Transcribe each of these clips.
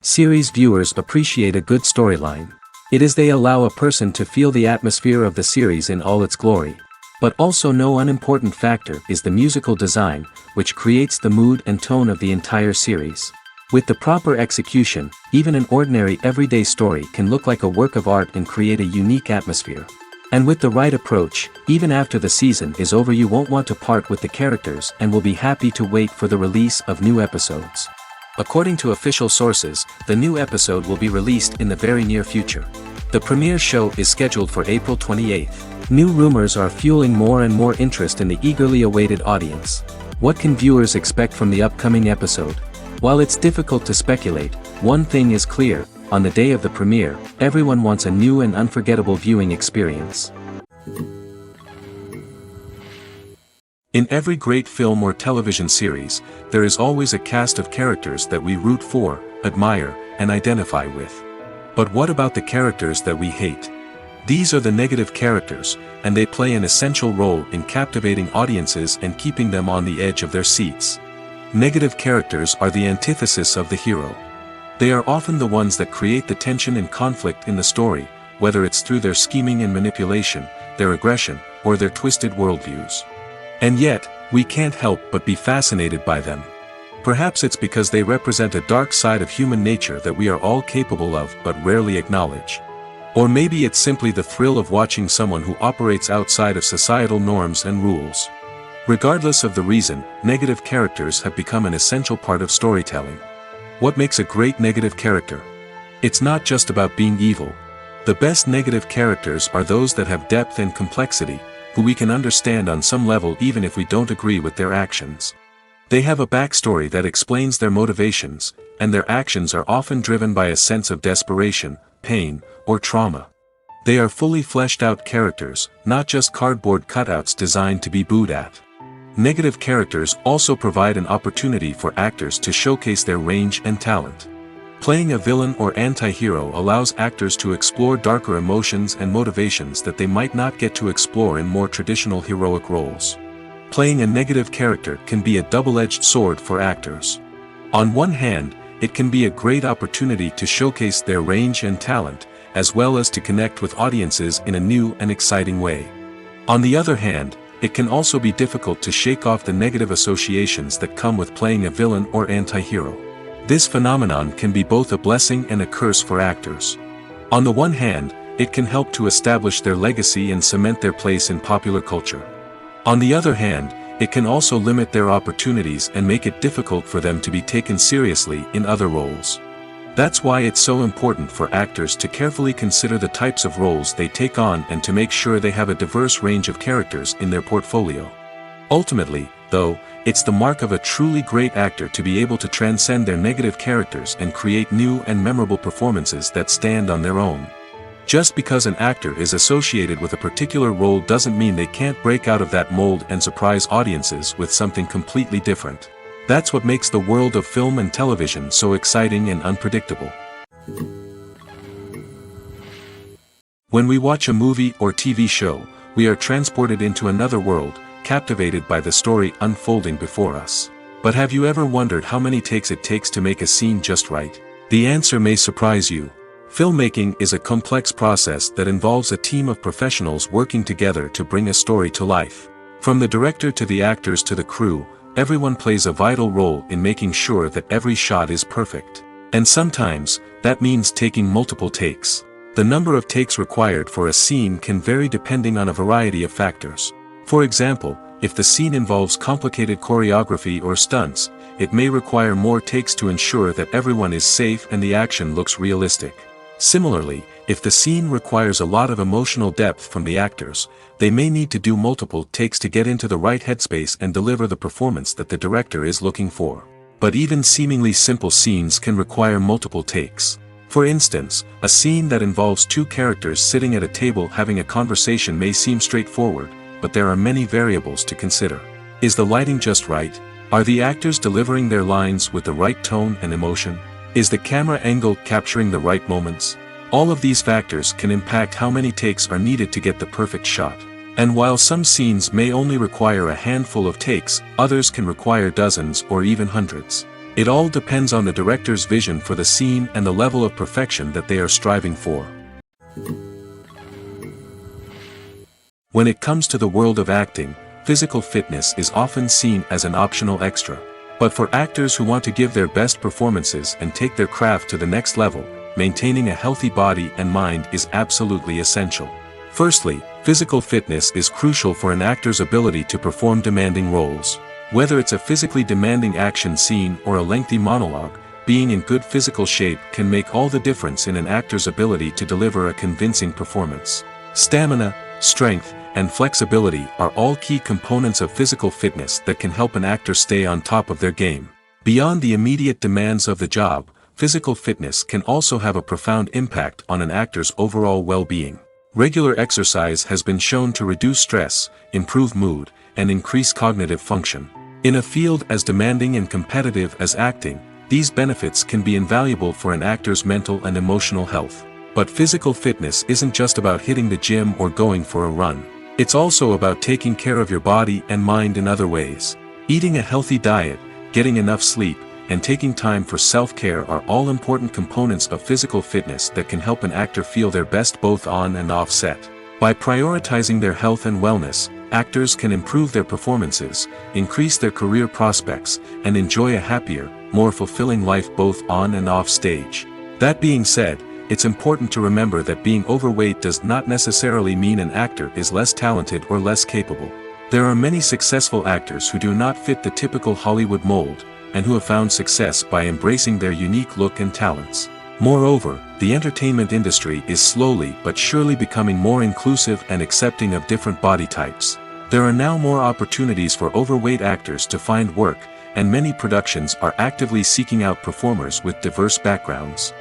Series viewers appreciate a good storyline. It is they allow a person to feel the atmosphere of the series in all its glory. But also no unimportant factor is the musical design, which creates the mood and tone of the entire series. With the proper execution, even an ordinary everyday story can look like a work of art and create a unique atmosphere. And with the right approach, even after the season is over you won't want to part with the characters and will be happy to wait for the release of new episodes. According to official sources, the new episode will be released in the very near future. The premiere show is scheduled for April 28th. New rumors are fueling more and more interest in the eagerly awaited audience. What can viewers expect from the upcoming episode? While it's difficult to speculate, one thing is clear: on the day of the premiere, everyone wants a new and unforgettable viewing experience. In every great film or television series, there is always a cast of characters that we root for, admire, and identify with. But what about the characters that we hate? These are the negative characters, and they play an essential role in captivating audiences and keeping them on the edge of their seats. Negative characters are the antithesis of the hero. They are often the ones that create the tension and conflict in the story, whether it's through their scheming and manipulation, their aggression, or their twisted worldviews. And yet, we can't help but be fascinated by them. Perhaps it's because they represent a dark side of human nature that we are all capable of but rarely acknowledge. Or maybe it's simply the thrill of watching someone who operates outside of societal norms and rules. Regardless of the reason, negative characters have become an essential part of storytelling. What makes a great negative character? It's not just about being evil. The best negative characters are those that have depth and complexity, who we can understand on some level even if we don't agree with their actions. They have a backstory that explains their motivations, and their actions are often driven by a sense of desperation, pain, or trauma. They are fully fleshed out characters, not just cardboard cutouts designed to be booed at. Negative characters also provide an opportunity for actors to showcase their range and talent. Playing a villain or anti-hero allows actors to explore darker emotions and motivations that they might not get to explore in more traditional heroic roles. Playing a negative character can be a double-edged sword for actors. On one hand, it can be a great opportunity to showcase their range and talent, as well as to connect with audiences in a new and exciting way. On the other hand, it can also be difficult to shake off the negative associations that come with playing a villain or anti-hero. This phenomenon can be both a blessing and a curse for actors. On the one hand, it can help to establish their legacy and cement their place in popular culture. On the other hand, it can also limit their opportunities and make it difficult for them to be taken seriously in other roles. That's why it's so important for actors to carefully consider the types of roles they take on and to make sure they have a diverse range of characters in their portfolio. Ultimately, though, it's the mark of a truly great actor to be able to transcend their negative characters and create new and memorable performances that stand on their own. Just because an actor is associated with a particular role doesn't mean they can't break out of that mold and surprise audiences with something completely different. That's what makes the world of film and television so exciting and unpredictable. When we watch a movie or TV show, we are transported into another world, captivated by the story unfolding before us. But have you ever wondered how many takes it takes to make a scene just right? The answer may surprise you. Filmmaking is a complex process that involves a team of professionals working together to bring a story to life. From the director to the actors to the crew, everyone plays a vital role in making sure that every shot is perfect. And sometimes, that means taking multiple takes. The number of takes required for a scene can vary depending on a variety of factors. For example, if the scene involves complicated choreography or stunts, it may require more takes to ensure that everyone is safe and the action looks realistic. Similarly, if the scene requires a lot of emotional depth from the actors, they may need to do multiple takes to get into the right headspace and deliver the performance that the director is looking for. But even seemingly simple scenes can require multiple takes. For instance, a scene that involves two characters sitting at a table having a conversation may seem straightforward, but there are many variables to consider. Is the lighting just right? Are the actors delivering their lines with the right tone and emotion? Is the camera angle capturing the right moments? All of these factors can impact how many takes are needed to get the perfect shot. And while some scenes may only require a handful of takes, others can require dozens or even hundreds. It all depends on the director's vision for the scene and the level of perfection that they are striving for. When it comes to the world of acting, physical fitness is often seen as an optional extra. But for actors who want to give their best performances and take their craft to the next level, maintaining a healthy body and mind is absolutely essential. Firstly, physical fitness is crucial for an actor's ability to perform demanding roles. Whether it's a physically demanding action scene or a lengthy monologue, being in good physical shape can make all the difference in an actor's ability to deliver a convincing performance. Stamina, strength, and flexibility are all key components of physical fitness that can help an actor stay on top of their game. Beyond the immediate demands of the job, physical fitness can also have a profound impact on an actor's overall well-being. Regular exercise has been shown to reduce stress, improve mood, and increase cognitive function. In a field as demanding and competitive as acting, these benefits can be invaluable for an actor's mental and emotional health. But physical fitness isn't just about hitting the gym or going for a run. It's also about taking care of your body and mind in other ways. Eating a healthy diet, getting enough sleep, and taking time for self-care are all important components of physical fitness that can help an actor feel their best both on and off set. By prioritizing their health and wellness, actors can improve their performances, increase their career prospects, and enjoy a happier, more fulfilling life both on and off stage. That being said, it's important to remember that being overweight does not necessarily mean an actor is less talented or less capable. There are many successful actors who do not fit the typical Hollywood mold, and who have found success by embracing their unique look and talents. Moreover, the entertainment industry is slowly but surely becoming more inclusive and accepting of different body types. There are now more opportunities for overweight actors to find work, and many productions are actively seeking out performers with diverse backgrounds.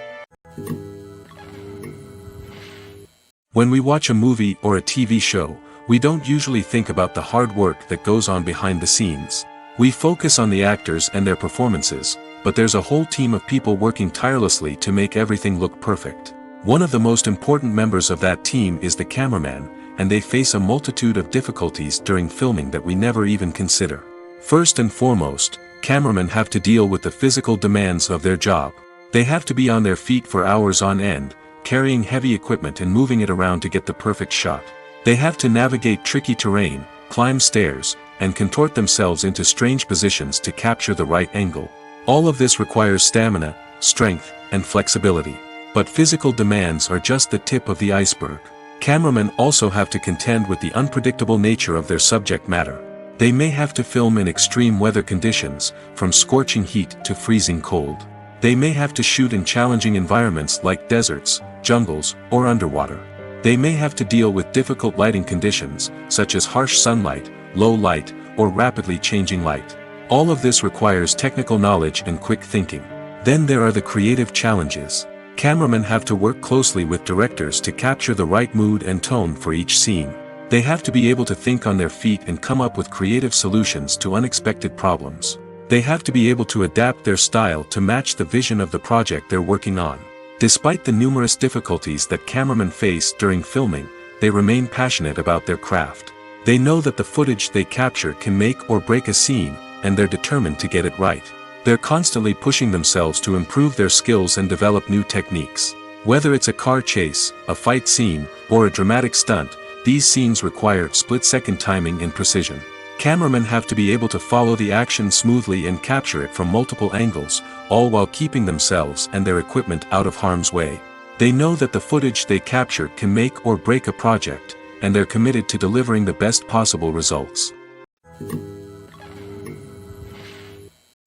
When we watch a movie or a TV show, we don't usually think about the hard work that goes on behind the scenes. We focus on the actors and their performances, but there's a whole team of people working tirelessly to make everything look perfect. One of the most important members of that team is the cameraman, and they face a multitude of difficulties during filming that we never even consider. First and foremost, cameramen have to deal with the physical demands of their job. They have to be on their feet for hours on end, carrying heavy equipment and moving it around to get the perfect shot. They have to navigate tricky terrain, climb stairs, and contort themselves into strange positions to capture the right angle. All of this requires stamina, strength, and flexibility. But physical demands are just the tip of the iceberg. Cameramen also have to contend with the unpredictable nature of their subject matter. They may have to film in extreme weather conditions, from scorching heat to freezing cold. They may have to shoot in challenging environments like deserts, jungles, or underwater. They may have to deal with difficult lighting conditions, such as harsh sunlight, low light, or rapidly changing light. All of this requires technical knowledge and quick thinking. Then there are the creative challenges. Cameramen have to work closely with directors to capture the right mood and tone for each scene. They have to be able to think on their feet and come up with creative solutions to unexpected problems. They have to be able to adapt their style to match the vision of the project they're working on. Despite the numerous difficulties that cameramen face during filming, they remain passionate about their craft. They know that the footage they capture can make or break a scene, and they're determined to get it right. They're constantly pushing themselves to improve their skills and develop new techniques. Whether it's a car chase, a fight scene, or a dramatic stunt, these scenes require split-second timing and precision. Cameramen have to be able to follow the action smoothly and capture it from multiple angles, all while keeping themselves and their equipment out of harm's way. They know that the footage they capture can make or break a project, and they're committed to delivering the best possible results.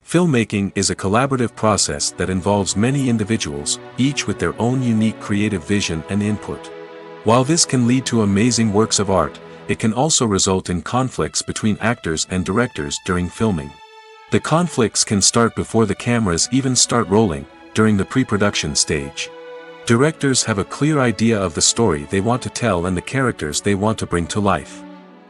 Filmmaking is a collaborative process that involves many individuals, each with their own unique creative vision and input. While this can lead to amazing works of art, it can also result in conflicts between actors and directors during filming. The conflicts can start before the cameras even start rolling, during the pre-production stage. Directors have a clear idea of the story they want to tell and the characters they want to bring to life.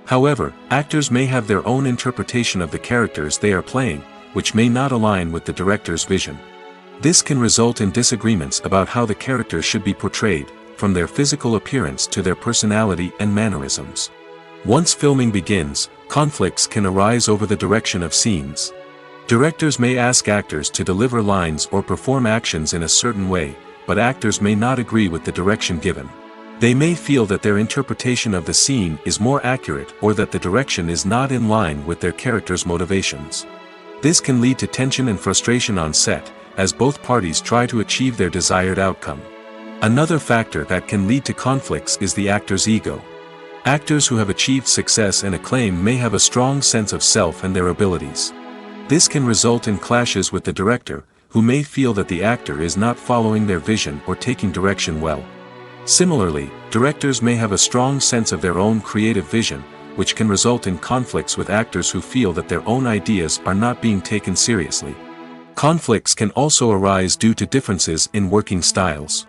However, actors may have their own interpretation of the characters they are playing, which may not align with the director's vision. This can result in disagreements about how the characters should be portrayed, from their physical appearance to their personality and mannerisms. Once filming begins, conflicts can arise over the direction of scenes. Directors may ask actors to deliver lines or perform actions in a certain way, but actors may not agree with the direction given. They may feel that their interpretation of the scene is more accurate or that the direction is not in line with their character's motivations. This can lead to tension and frustration on set, as both parties try to achieve their desired outcome. Another factor that can lead to conflicts is the actor's ego. Actors who have achieved success and acclaim may have a strong sense of self and their abilities. This can result in clashes with the director, who may feel that the actor is not following their vision or taking direction well. Similarly, directors may have a strong sense of their own creative vision, which can result in conflicts with actors who feel that their own ideas are not being taken seriously. Conflicts can also arise due to differences in working styles.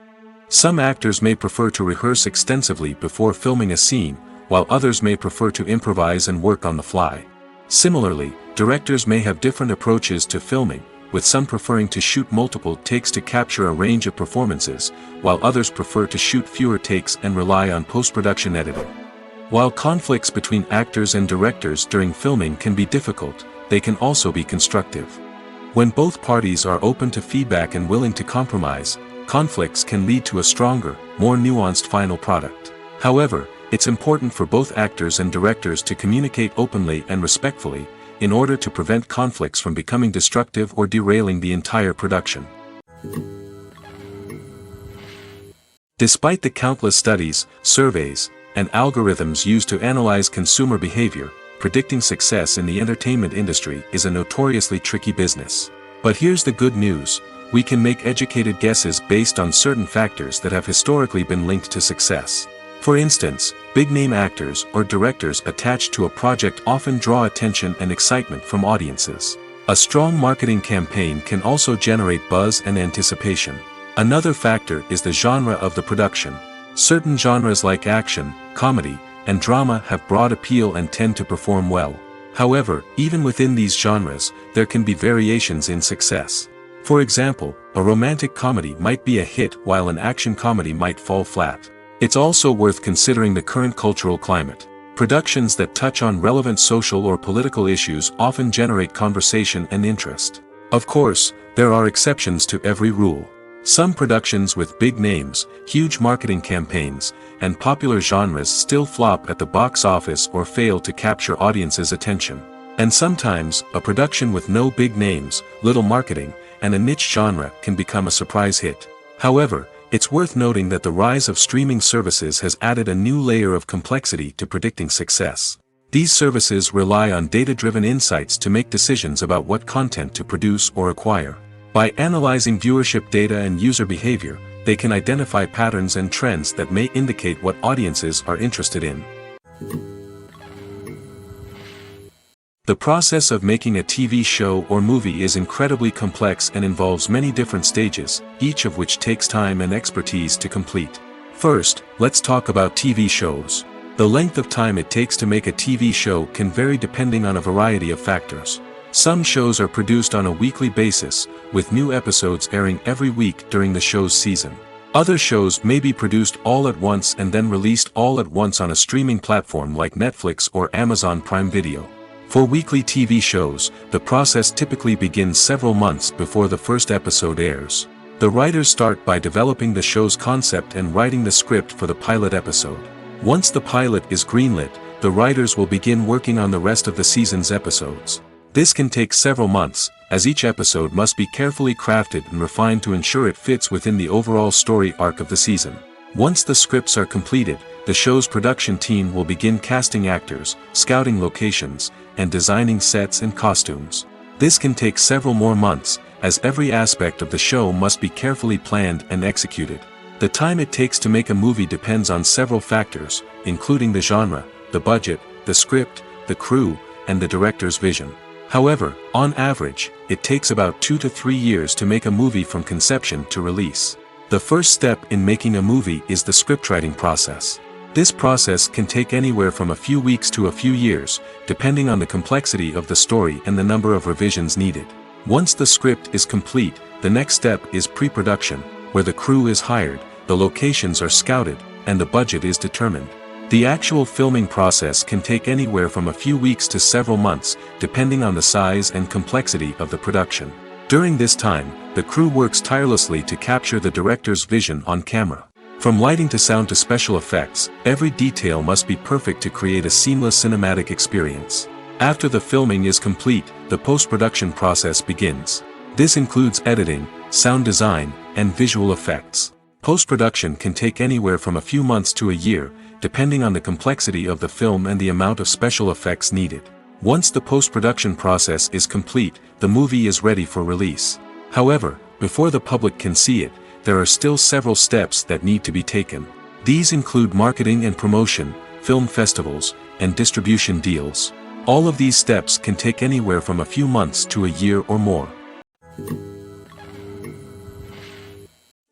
Some actors may prefer to rehearse extensively before filming a scene, while others may prefer to improvise and work on the fly. Similarly, directors may have different approaches to filming, with some preferring to shoot multiple takes to capture a range of performances, while others prefer to shoot fewer takes and rely on post-production editing. While conflicts between actors and directors during filming can be difficult, they can also be constructive. When both parties are open to feedback and willing to compromise, conflicts can lead to a stronger, more nuanced final product. However, it's important for both actors and directors to communicate openly and respectfully, in order to prevent conflicts from becoming destructive or derailing the entire production. Despite the countless studies, surveys, and algorithms used to analyze consumer behavior, predicting success in the entertainment industry is a notoriously tricky business. But here's the good news: we can make educated guesses based on certain factors that have historically been linked to success. For instance, big-name actors or directors attached to a project often draw attention and excitement from audiences. A strong marketing campaign can also generate buzz and anticipation. Another factor is the genre of the production. Certain genres like action, comedy, and drama have broad appeal and tend to perform well. However, even within these genres, there can be variations in success. For example, a romantic comedy might be a hit while an action comedy might fall flat. It's also worth considering the current cultural climate. Productions that touch on relevant social or political issues often generate conversation and interest. Of course, there are exceptions to every rule. Some productions with big names, huge marketing campaigns, and popular genres still flop at the box office or fail to capture audiences' attention. And sometimes, a production with no big names, little marketing, and a niche genre can become a surprise hit. However, it's worth noting that the rise of streaming services has added a new layer of complexity to predicting success. These services rely on data-driven insights to make decisions about what content to produce or acquire. By analyzing viewership data and user behavior, they can identify patterns and trends that may indicate what audiences are interested in. The process of making a TV show or movie is incredibly complex and involves many different stages, each of which takes time and expertise to complete. First, let's talk about TV shows. The length of time it takes to make a TV show can vary depending on a variety of factors. Some shows are produced on a weekly basis, with new episodes airing every week during the show's season. Other shows may be produced all at once and then released all at once on a streaming platform like Netflix or Amazon Prime Video. For weekly TV shows, the process typically begins several months before the first episode airs. The writers start by developing the show's concept and writing the script for the pilot episode. Once the pilot is greenlit, the writers will begin working on the rest of the season's episodes. This can take several months, as each episode must be carefully crafted and refined to ensure it fits within the overall story arc of the season. Once the scripts are completed, the show's production team will begin casting actors, scouting locations, and designing sets and costumes. This can take several more months, as every aspect of the show must be carefully planned and executed. The time it takes to make a movie depends on several factors, including the genre, the budget, the script, the crew, and the director's vision. However, on average, it takes about 2 to 3 years to make a movie from conception to release. The first step in making a movie is the scriptwriting process. This process can take anywhere from a few weeks to a few years, depending on the complexity of the story and the number of revisions needed. Once the script is complete, the next step is pre-production, where the crew is hired, the locations are scouted, and the budget is determined. The actual filming process can take anywhere from a few weeks to several months, depending on the size and complexity of the production. During this time, the crew works tirelessly to capture the director's vision on camera. From lighting to sound to special effects, every detail must be perfect to create a seamless cinematic experience. After the filming is complete, the post-production process begins. This includes editing, sound design, and visual effects. Post-production can take anywhere from a few months to a year, depending on the complexity of the film and the amount of special effects needed. Once the post-production process is complete, the movie is ready for release. However, before the public can see it, there are still several steps that need to be taken. These include marketing and promotion, film festivals, and distribution deals. All of these steps can take anywhere from a few months to a year or more.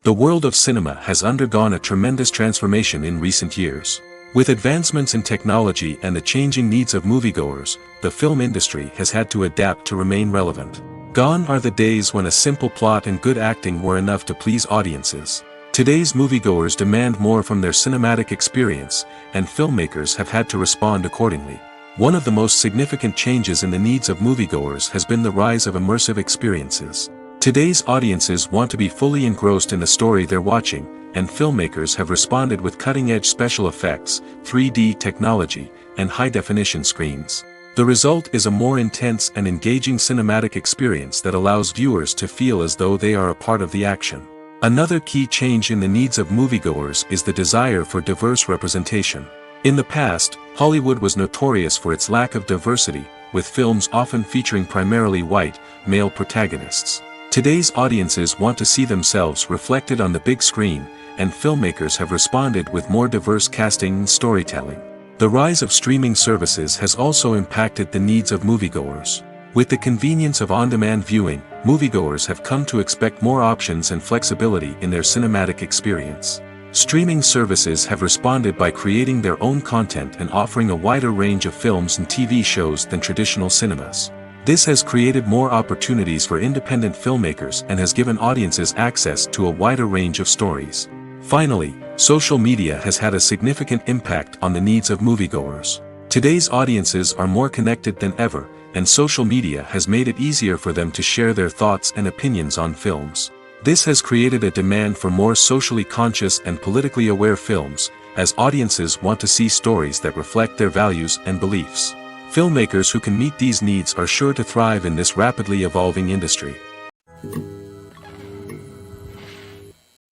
The world of cinema has undergone a tremendous transformation in recent years. With advancements in technology and the changing needs of moviegoers, the film industry has had to adapt to remain relevant. Gone are the days when a simple plot and good acting were enough to please audiences. Today's moviegoers demand more from their cinematic experience, and filmmakers have had to respond accordingly. One of the most significant changes in the needs of moviegoers has been the rise of immersive experiences. Today's audiences want to be fully engrossed in the story they're watching, and filmmakers have responded with cutting-edge special effects, 3D technology, and high-definition screens. The result is a more intense and engaging cinematic experience that allows viewers to feel as though they are a part of the action. Another key change in the needs of moviegoers is the desire for diverse representation. In the past, Hollywood was notorious for its lack of diversity, with films often featuring primarily white, male protagonists. Today's audiences want to see themselves reflected on the big screen, and filmmakers have responded with more diverse casting and storytelling. The rise of streaming services has also impacted the needs of moviegoers. With the convenience of on-demand viewing, moviegoers have come to expect more options and flexibility in their cinematic experience. Streaming services have responded by creating their own content and offering a wider range of films and TV shows than traditional cinemas. This has created more opportunities for independent filmmakers and has given audiences access to a wider range of stories. Finally, social media has had a significant impact on the needs of moviegoers. Today's audiences are more connected than ever, and social media has made it easier for them to share their thoughts and opinions on films. This has created a demand for more socially conscious and politically aware films, as audiences want to see stories that reflect their values and beliefs. Filmmakers who can meet these needs are sure to thrive in this rapidly evolving industry.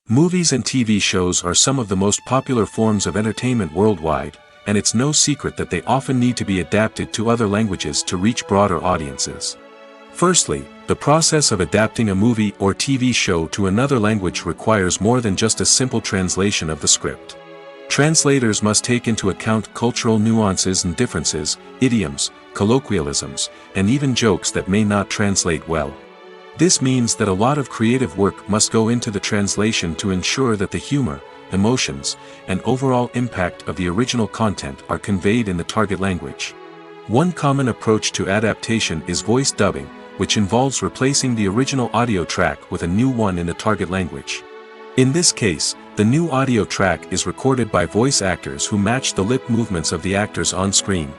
Movies and TV shows are some of the most popular forms of entertainment worldwide, and it's no secret that they often need to be adapted to other languages to reach broader audiences. Firstly, the process of adapting a movie or TV show to another language requires more than just a simple translation of the script. Translators must take into account cultural nuances and differences, idioms, colloquialisms, and even jokes that may not translate well. This means that a lot of creative work must go into the translation to ensure that the humor, emotions, and overall impact of the original content are conveyed in the target language. One common approach to adaptation is voice dubbing, which involves replacing the original audio track with a new one in the target language. In this case, the new audio track is recorded by voice actors who match the lip movements of the actors on screen.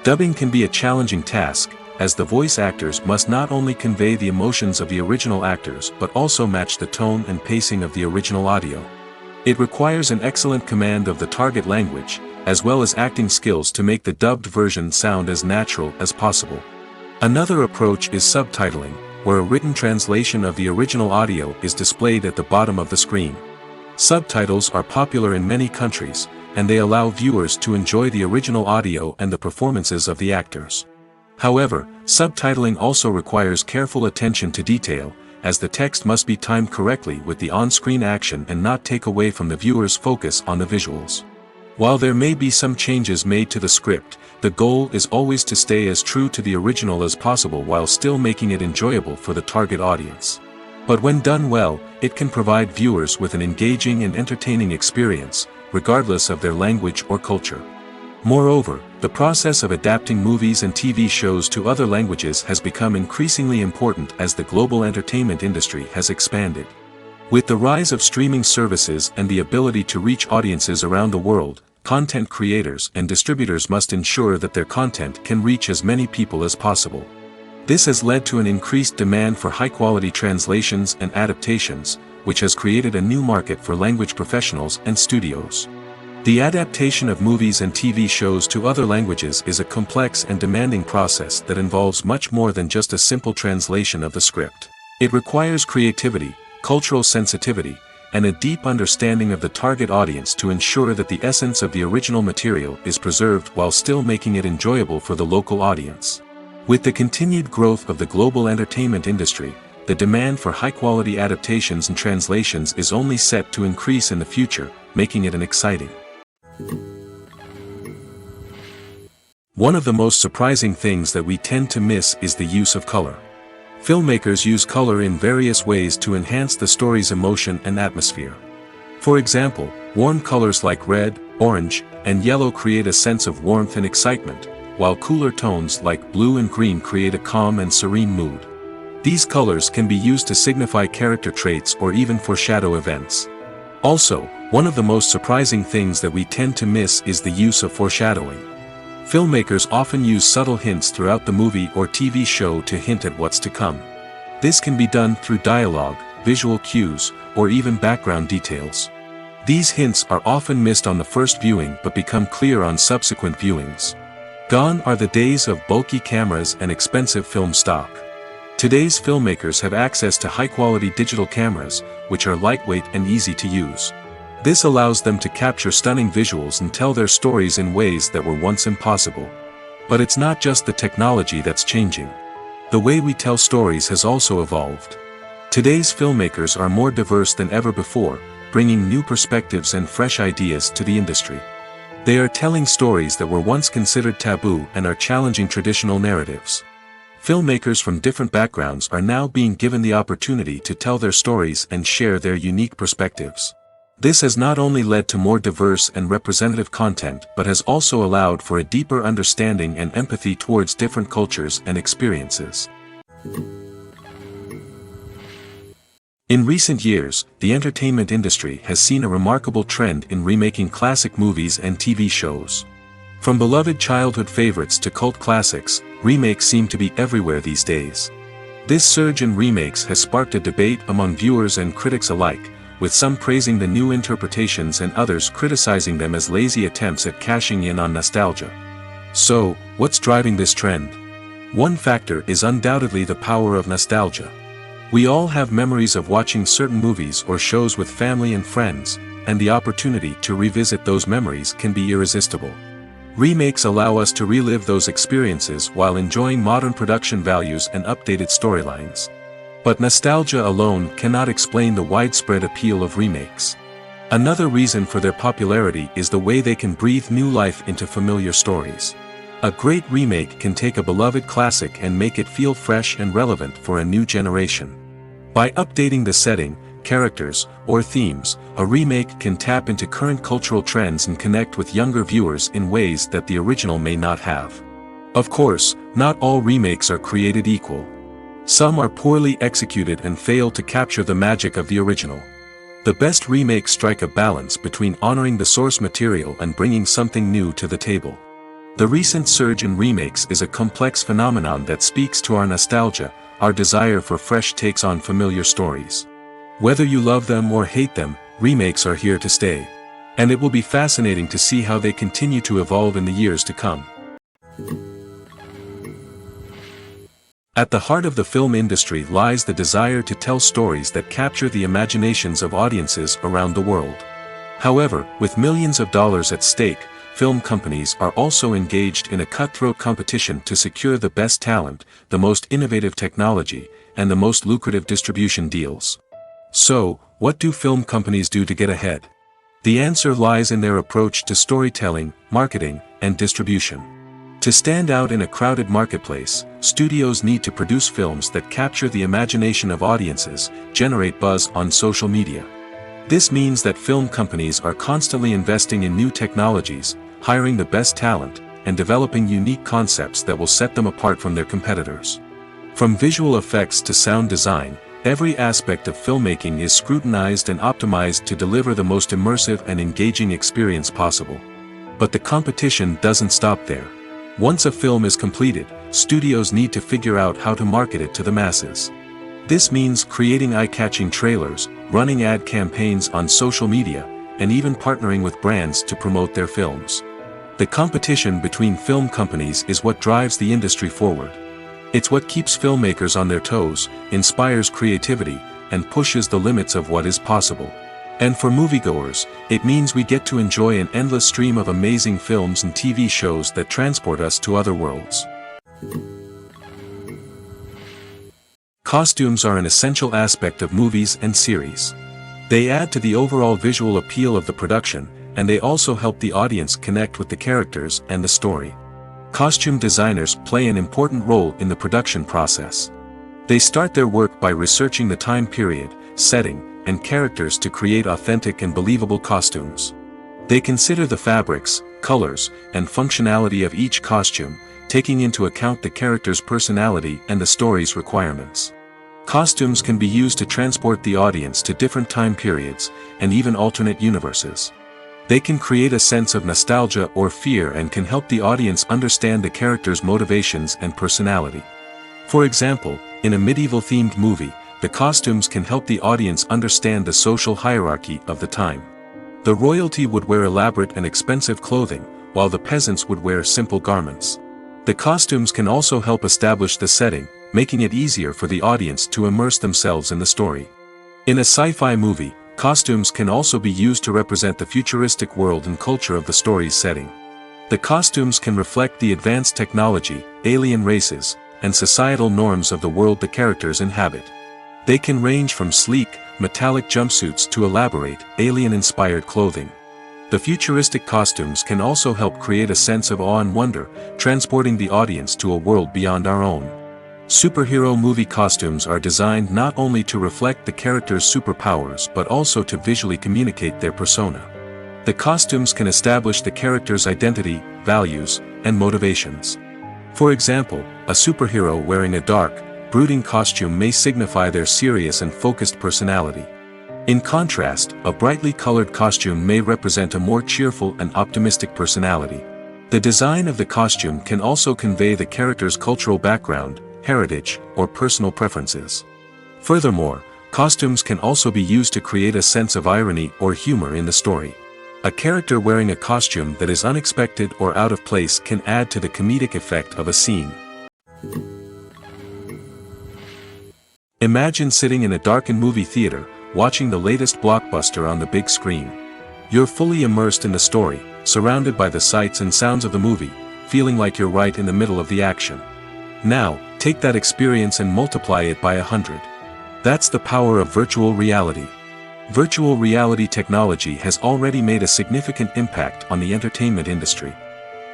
Dubbing can be a challenging task, as the voice actors must not only convey the emotions of the original actors but also match the tone and pacing of the original audio. It requires an excellent command of the target language, as well as acting skills to make the dubbed version sound as natural as possible. Another approach is subtitling, where a written translation of the original audio is displayed at the bottom of the screen. Subtitles are popular in many countries, and they allow viewers to enjoy the original audio and the performances of the actors. However, subtitling also requires careful attention to detail, as the text must be timed correctly with the on-screen action and not take away from the viewer's focus on the visuals. While there may be some changes made to the script, the goal is always to stay as true to the original as possible while still making it enjoyable for the target audience. But when done well, it can provide viewers with an engaging and entertaining experience, regardless of their language or culture. Moreover, the process of adapting movies and TV shows to other languages has become increasingly important as the global entertainment industry has expanded. With the rise of streaming services and the ability to reach audiences around the world, content creators and distributors must ensure that their content can reach as many people as possible. This has led to an increased demand for high-quality translations and adaptations, which has created a new market for language professionals and studios. The adaptation of movies and TV shows to other languages is a complex and demanding process that involves much more than just a simple translation of the script. It requires creativity, cultural sensitivity, and a deep understanding of the target audience to ensure that the essence of the original material is preserved while still making it enjoyable for the local audience. With the continued growth of the global entertainment industry, the demand for high-quality adaptations and translations is only set to increase in the future, making it an exciting. One of the most surprising things that we tend to miss is the use of color. Filmmakers use color in various ways to enhance the story's emotion and atmosphere. For example, warm colors like red, orange, and yellow create a sense of warmth and excitement, while cooler tones like blue and green create a calm and serene mood. These colors can be used to signify character traits or even foreshadow events. Also, one of the most surprising things that we tend to miss is the use of foreshadowing. Filmmakers often use subtle hints throughout the movie or TV show to hint at what's to come. This can be done through dialogue, visual cues, or even background details. These hints are often missed on the first viewing but become clear on subsequent viewings. Gone are the days of bulky cameras and expensive film stock. Today's filmmakers have access to high-quality digital cameras, which are lightweight and easy to use. This allows them to capture stunning visuals and tell their stories in ways that were once impossible. But it's not just the technology that's changing. The way we tell stories has also evolved. Today's filmmakers are more diverse than ever before, bringing new perspectives and fresh ideas to the industry. They are telling stories that were once considered taboo and are challenging traditional narratives. Filmmakers from different backgrounds are now being given the opportunity to tell their stories and share their unique perspectives. This has not only led to more diverse and representative content but has also allowed for a deeper understanding and empathy towards different cultures and experiences. In recent years, the entertainment industry has seen a remarkable trend in remaking classic movies and TV shows. From beloved childhood favorites to cult classics, remakes seem to be everywhere these days. This surge in remakes has sparked a debate among viewers and critics alike, with some praising the new interpretations and others criticizing them as lazy attempts at cashing in on nostalgia. So, what's driving this trend? One factor is undoubtedly the power of nostalgia. We all have memories of watching certain movies or shows with family and friends, and the opportunity to revisit those memories can be irresistible. Remakes allow us to relive those experiences while enjoying modern production values and updated storylines. But nostalgia alone cannot explain the widespread appeal of remakes. Another reason for their popularity is the way they can breathe new life into familiar stories. A great remake can take a beloved classic and make it feel fresh and relevant for a new generation. By updating the setting, characters, or themes, a remake can tap into current cultural trends and connect with younger viewers in ways that the original may not have. Of course, not all remakes are created equal. Some are poorly executed and fail to capture the magic of the original. The best remakes strike a balance between honoring the source material and bringing something new to the table. The recent surge in remakes is a complex phenomenon that speaks to our nostalgia, our desire for fresh takes on familiar stories. Whether you love them or hate them, remakes are here to stay. And it will be fascinating to see how they continue to evolve in the years to come. At the heart of the film industry lies the desire to tell stories that capture the imaginations of audiences around the world. However, with millions of dollars at stake, film companies are also engaged in a cutthroat competition to secure the best talent, the most innovative technology, and the most lucrative distribution deals. So, what do film companies do to get ahead? The answer lies in their approach to storytelling, marketing, and distribution. To stand out in a crowded marketplace, studios need to produce films that capture the imagination of audiences, generate buzz on social media. This means that film companies are constantly investing in new technologies, hiring the best talent, and developing unique concepts that will set them apart from their competitors. From visual effects to sound design, every aspect of filmmaking is scrutinized and optimized to deliver the most immersive and engaging experience possible. But the competition doesn't stop there. Once a film is completed, studios need to figure out how to market it to the masses. This means creating eye-catching trailers, running ad campaigns on social media, and even partnering with brands to promote their films. The competition between film companies is what drives the industry forward. It's what keeps filmmakers on their toes, inspires creativity, and pushes the limits of what is possible. And for moviegoers, it means we get to enjoy an endless stream of amazing films and TV shows that transport us to other worlds. Costumes are an essential aspect of movies and series. They add to the overall visual appeal of the production, and they also help the audience connect with the characters and the story. Costume designers play an important role in the production process. They start their work by researching the time period, setting, and characters to create authentic and believable costumes. They consider the fabrics, colors, and functionality of each costume, taking into account the character's personality and the story's requirements. Costumes can be used to transport the audience to different time periods, and even alternate universes. They can create a sense of nostalgia or fear and can help the audience understand the character's motivations and personality. For example, in a medieval-themed movie, the costumes can help the audience understand the social hierarchy of the time. The royalty would wear elaborate and expensive clothing, while the peasants would wear simple garments. The costumes can also help establish the setting, making it easier for the audience to immerse themselves in the story. In a sci-fi movie, costumes can also be used to represent the futuristic world and culture of the story's setting. The costumes can reflect the advanced technology, alien races, and societal norms of the world the characters inhabit. They can range from sleek, metallic jumpsuits to elaborate, alien-inspired clothing. The futuristic costumes can also help create a sense of awe and wonder, transporting the audience to a world beyond our own. Superhero movie costumes are designed not only to reflect the character's superpowers but also to visually communicate their persona. The costumes can establish the character's identity, values, and motivations. For example, a superhero wearing a dark, brooding costume may signify their serious and focused personality. In contrast, a brightly colored costume may represent a more cheerful and optimistic personality. The design of the costume can also convey the character's cultural background, heritage, or personal preferences. Furthermore, costumes can also be used to create a sense of irony or humor in the story. A character wearing a costume that is unexpected or out of place can add to the comedic effect of a scene. Imagine sitting in a darkened movie theater, watching the latest blockbuster on the big screen. You're fully immersed in the story, surrounded by the sights and sounds of the movie, feeling like you're right in the middle of the action. Now, take that experience and multiply it by 100. That's the power of virtual reality. Virtual reality technology has already made a significant impact on the entertainment industry.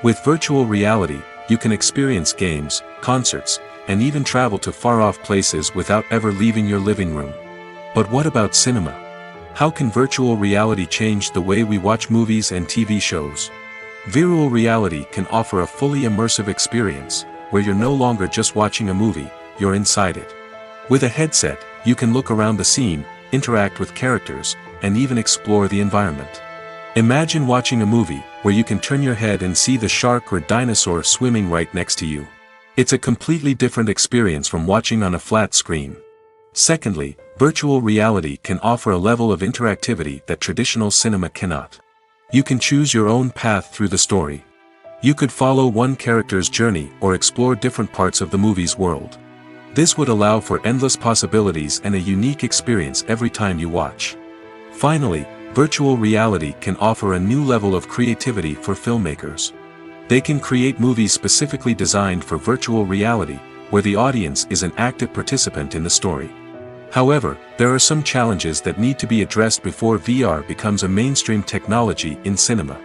With virtual reality, you can experience games, concerts, and even travel to far-off places without ever leaving your living room. But what about cinema? How can virtual reality change the way we watch movies and TV shows? Virtual reality can offer a fully immersive experience, where you're no longer just watching a movie, you're inside it. With a headset, you can look around the scene, interact with characters, and even explore the environment. Imagine watching a movie where you can turn your head and see the shark or dinosaur swimming right next to you. It's a completely different experience from watching on a flat screen. Secondly, virtual reality can offer a level of interactivity that traditional cinema cannot. You can choose your own path through the story. You could follow one character's journey or explore different parts of the movie's world. This would allow for endless possibilities and a unique experience every time you watch. Finally, virtual reality can offer a new level of creativity for filmmakers. They can create movies specifically designed for virtual reality, where the audience is an active participant in the story. However, there are some challenges that need to be addressed before VR becomes a mainstream technology in cinema.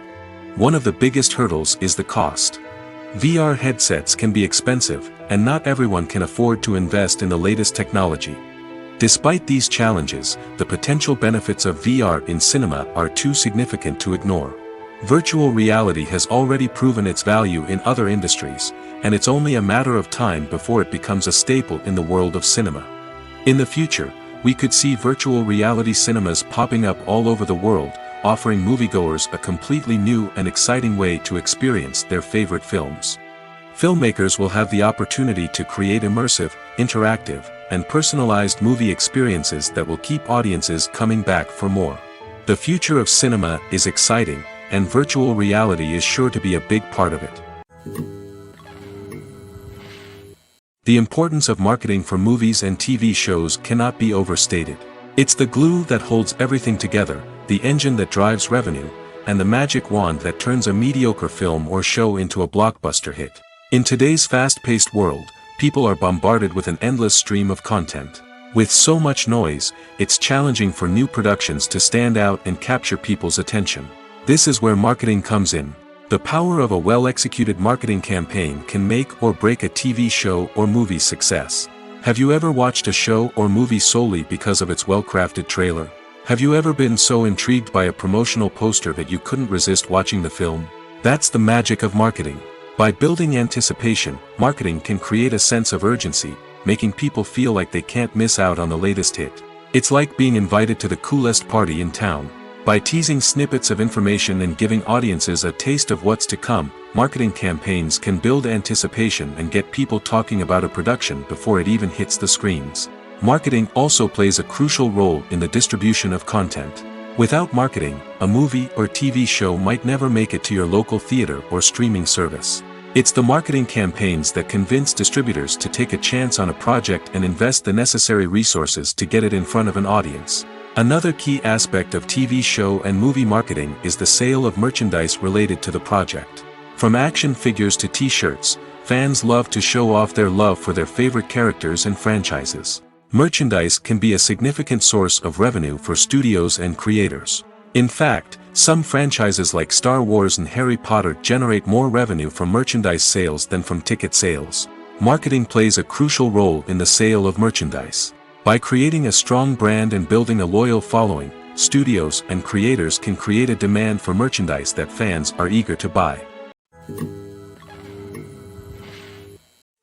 One of the biggest hurdles is the cost. VR headsets can be expensive, and not everyone can afford to invest in the latest technology. Despite these challenges, the potential benefits of VR in cinema are too significant to ignore. Virtual reality has already proven its value in other industries, and it's only a matter of time before it becomes a staple in the world of cinema. In the future, we could see virtual reality cinemas popping up all over the world, offering moviegoers a completely new and exciting way to experience their favorite films. Filmmakers will have the opportunity to create immersive, interactive, and personalized movie experiences that will keep audiences coming back for more. The future of cinema is exciting, and virtual reality is sure to be a big part of it. The importance of marketing for movies and TV shows cannot be overstated. It's the glue that holds everything together, the engine that drives revenue, and the magic wand that turns a mediocre film or show into a blockbuster hit. In today's fast-paced world, people are bombarded with an endless stream of content. With so much noise, it's challenging for new productions to stand out and capture people's attention. This is where marketing comes in. The power of a well-executed marketing campaign can make or break a TV show or movie's success. Have you ever watched a show or movie solely because of its well-crafted trailer? Have you ever been so intrigued by a promotional poster that you couldn't resist watching the film? That's the magic of marketing. By building anticipation, marketing can create a sense of urgency, making people feel like they can't miss out on the latest hit. It's like being invited to the coolest party in town. By teasing snippets of information and giving audiences a taste of what's to come, marketing campaigns can build anticipation and get people talking about a production before it even hits the screens. Marketing also plays a crucial role in the distribution of content. Without marketing, a movie or TV show might never make it to your local theater or streaming service. It's the marketing campaigns that convince distributors to take a chance on a project and invest the necessary resources to get it in front of an audience. Another key aspect of TV show and movie marketing is the sale of merchandise related to the project. From action figures to t-shirts, fans love to show off their love for their favorite characters and franchises. Merchandise can be a significant source of revenue for studios and creators. In fact, some franchises like Star Wars and Harry Potter generate more revenue from merchandise sales than from ticket sales. Marketing plays a crucial role in the sale of merchandise. By creating a strong brand and building a loyal following, studios and creators can create a demand for merchandise that fans are eager to buy.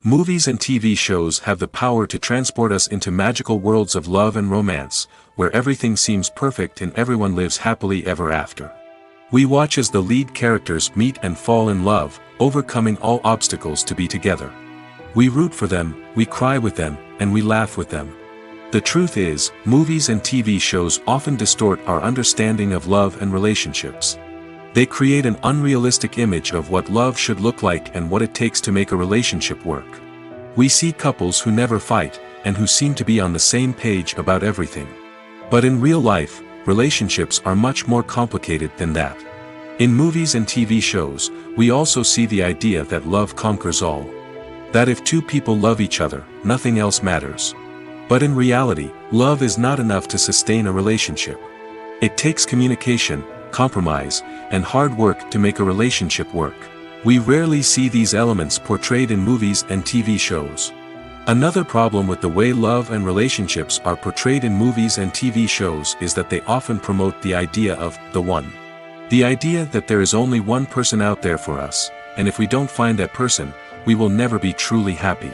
Movies and TV shows have the power to transport us into magical worlds of love and romance, where everything seems perfect and everyone lives happily ever after. We watch as the lead characters meet and fall in love, overcoming all obstacles to be together. We root for them, we cry with them, and we laugh with them. The truth is, movies and TV shows often distort our understanding of love and relationships. They create an unrealistic image of what love should look like and what it takes to make a relationship work. We see couples who never fight, and who seem to be on the same page about everything. But in real life, relationships are much more complicated than that. In movies and TV shows, we also see the idea that love conquers all. That if two people love each other, nothing else matters. But in reality, love is not enough to sustain a relationship. It takes communication, compromise, and hard work to make a relationship work. We rarely see these elements portrayed in movies and TV shows. Another problem with the way love and relationships are portrayed in movies and TV shows is that they often promote the idea of the one. The idea that there is only one person out there for us, and if we don't find that person, we will never be truly happy.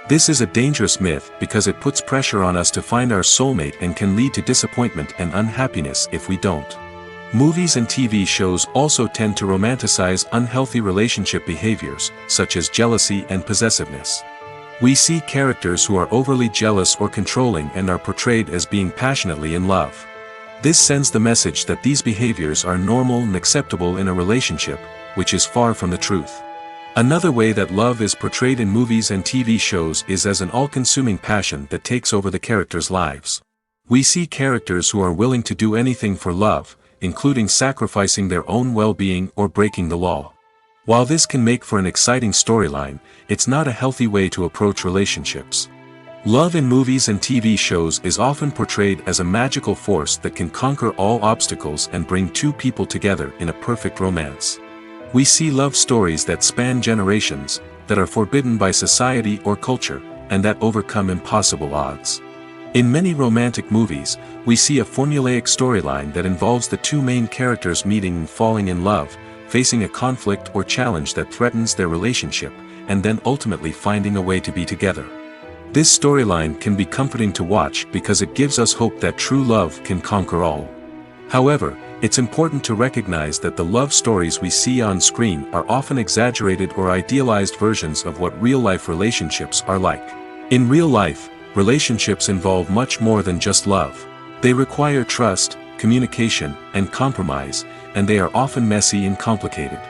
This is a dangerous myth because it puts pressure on us to find our soulmate and can lead to disappointment and unhappiness if we don't. Movies and TV shows also tend to romanticize unhealthy relationship behaviors, such as jealousy and possessiveness. We see characters who are overly jealous or controlling and are portrayed as being passionately in love. This sends the message that these behaviors are normal and acceptable in a relationship, which is far from the truth. Another way that love is portrayed in movies and TV shows is as an all-consuming passion that takes over the characters' lives. We see characters who are willing to do anything for love, including sacrificing their own well-being or breaking the law. While this can make for an exciting storyline, it's not a healthy way to approach relationships. Love in movies and TV shows is often portrayed as a magical force that can conquer all obstacles and bring two people together in a perfect romance. We see love stories that span generations, that are forbidden by society or culture, and that overcome impossible odds. In many romantic movies, we see a formulaic storyline that involves the two main characters meeting and falling in love, facing a conflict or challenge that threatens their relationship, and then ultimately finding a way to be together. This storyline can be comforting to watch because it gives us hope that true love can conquer all. However, it's important to recognize that the love stories we see on screen are often exaggerated or idealized versions of what real-life relationships are like. In real life, relationships involve much more than just love. They require trust, communication, and compromise, and they are often messy and complicated.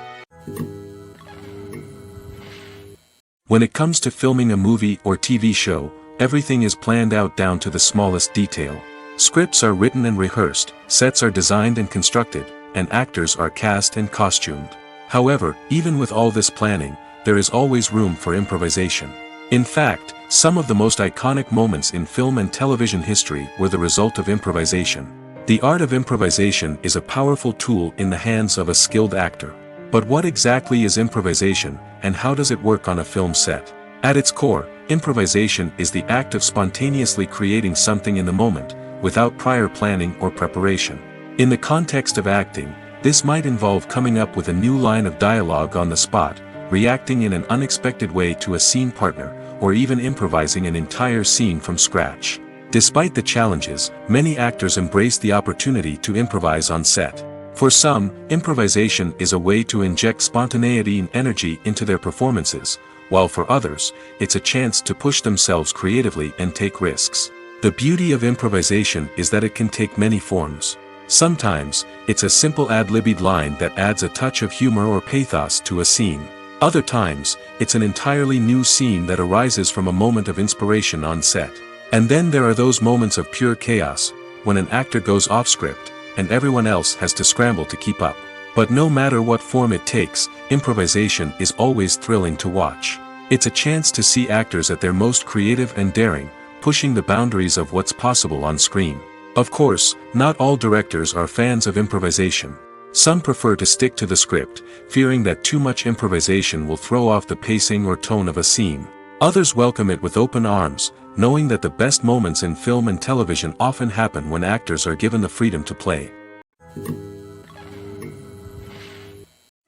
When it comes to filming a movie or TV show, everything is planned out down to the smallest detail. Scripts are written and rehearsed, sets are designed and constructed, and actors are cast and costumed. However, even with all this planning, there is always room for improvisation. In fact, some of the most iconic moments in film and television history were the result of improvisation. The art of improvisation is a powerful tool in the hands of a skilled actor. But what exactly is improvisation, and how does it work on a film set? At its core, improvisation is the act of spontaneously creating something in the moment, without prior planning or preparation. In the context of acting, this might involve coming up with a new line of dialogue on the spot, reacting in an unexpected way to a scene partner, or even improvising an entire scene from scratch. Despite the challenges, many actors embrace the opportunity to improvise on set. For some, improvisation is a way to inject spontaneity and energy into their performances, while for others, it's a chance to push themselves creatively and take risks. The beauty of improvisation is that it can take many forms. Sometimes, it's a simple ad-libbed line that adds a touch of humor or pathos to a scene. Other times, it's an entirely new scene that arises from a moment of inspiration on set. And then there are those moments of pure chaos, when an actor goes off script, and everyone else has to scramble to keep up. But no matter what form it takes, improvisation is always thrilling to watch. It's a chance to see actors at their most creative and daring, pushing the boundaries of what's possible on screen. Of course, not all directors are fans of improvisation. Some prefer to stick to the script, fearing that too much improvisation will throw off the pacing or tone of a scene. Others welcome it with open arms, knowing that the best moments in film and television often happen when actors are given the freedom to play.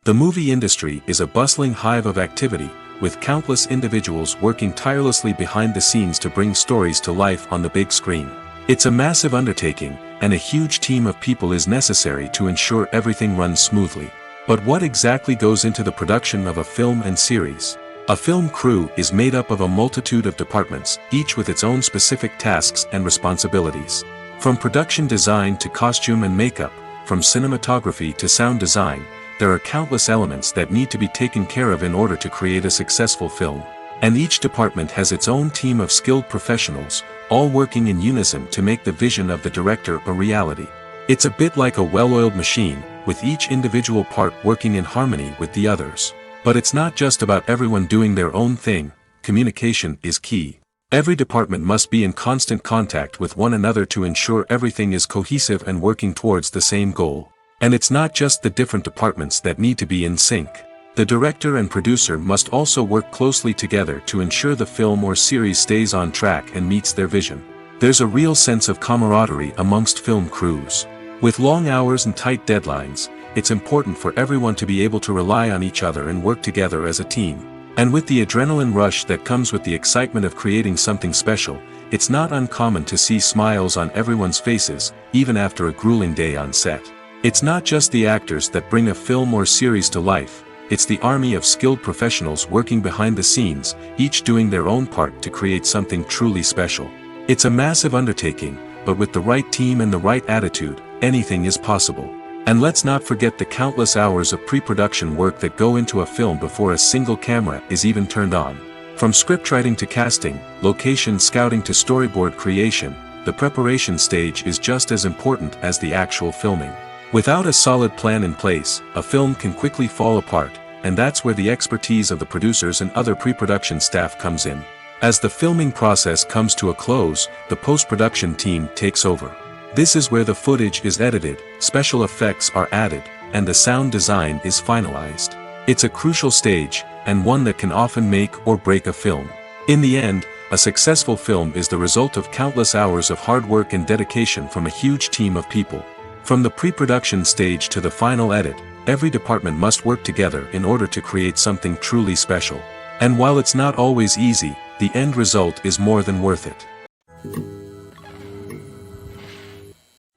The movie industry is a bustling hive of activity, with countless individuals working tirelessly behind the scenes to bring stories to life on the big screen. It's a massive undertaking, and a huge team of people is necessary to ensure everything runs smoothly. But what exactly goes into the production of a film and series? A film crew is made up of a multitude of departments, each with its own specific tasks and responsibilities. From production design to costume and makeup, from cinematography to sound design, there are countless elements that need to be taken care of in order to create a successful film. And each department has its own team of skilled professionals, all working in unison to make the vision of the director a reality. It's a bit like a well-oiled machine, with each individual part working in harmony with the others. But it's not just about everyone doing their own thing. Communication is key. Every department must be in constant contact with one another to ensure everything is cohesive and working towards the same goal. And it's not just the different departments that need to be in sync. The director and producer must also work closely together to ensure the film or series stays on track and meets their vision. There's a real sense of camaraderie amongst film crews. With long hours and tight deadlines, it's important for everyone to be able to rely on each other and work together as a team. And with the adrenaline rush that comes with the excitement of creating something special, it's not uncommon to see smiles on everyone's faces, even after a grueling day on set. It's not just the actors that bring a film or series to life, it's the army of skilled professionals working behind the scenes, each doing their own part to create something truly special. It's a massive undertaking, but with the right team and the right attitude, anything is possible. And let's not forget the countless hours of pre-production work that go into a film before a single camera is even turned on. From scriptwriting to casting, location scouting to storyboard creation, the preparation stage is just as important as the actual filming. Without a solid plan in place, a film can quickly fall apart, and that's where the expertise of the producers and other pre-production staff comes in. As the filming process comes to a close, the post-production team takes over. This is where the footage is edited, special effects are added, and the sound design is finalized. It's a crucial stage, and one that can often make or break a film. In the end, a successful film is the result of countless hours of hard work and dedication from a huge team of people. From the pre-production stage to the final edit, every department must work together in order to create something truly special. And while it's not always easy, the end result is more than worth it.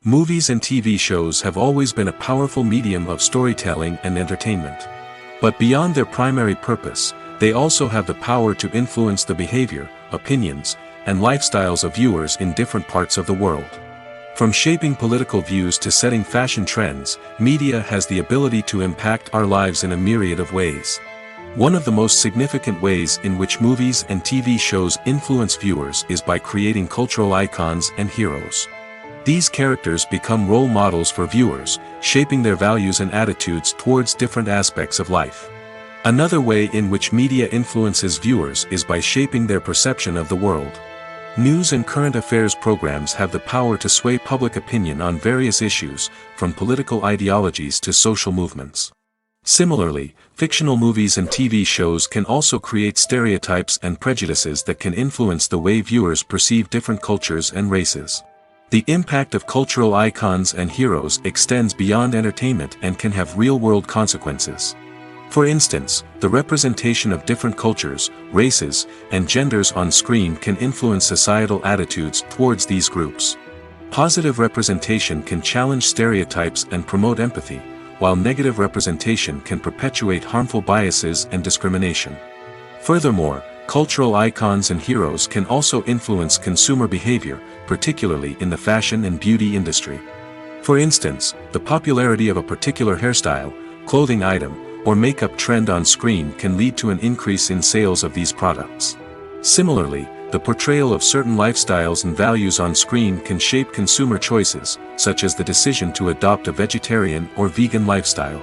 Movies and TV shows have always been a powerful medium of storytelling and entertainment. But beyond their primary purpose, they also have the power to influence the behavior, opinions, and lifestyles of viewers in different parts of the world. From shaping political views to setting fashion trends, media has the ability to impact our lives in a myriad of ways. One of the most significant ways in which movies and TV shows influence viewers is by creating cultural icons and heroes. These characters become role models for viewers, shaping their values and attitudes towards different aspects of life. Another way in which media influences viewers is by shaping their perception of the world. News and current affairs programs have the power to sway public opinion on various issues, from political ideologies to social movements. Similarly, fictional movies and TV shows can also create stereotypes and prejudices that can influence the way viewers perceive different cultures and races. The impact of cultural icons and heroes extends beyond entertainment and can have real-world consequences. For instance, the representation of different cultures, races, and genders on screen can influence societal attitudes towards these groups. Positive representation can challenge stereotypes and promote empathy, while negative representation can perpetuate harmful biases and discrimination. Furthermore, cultural icons and heroes can also influence consumer behavior, particularly in the fashion and beauty industry. For instance, the popularity of a particular hairstyle, clothing item, or makeup trend on screen can lead to an increase in sales of these products. Similarly, the portrayal of certain lifestyles and values on screen can shape consumer choices, such as the decision to adopt a vegetarian or vegan lifestyle.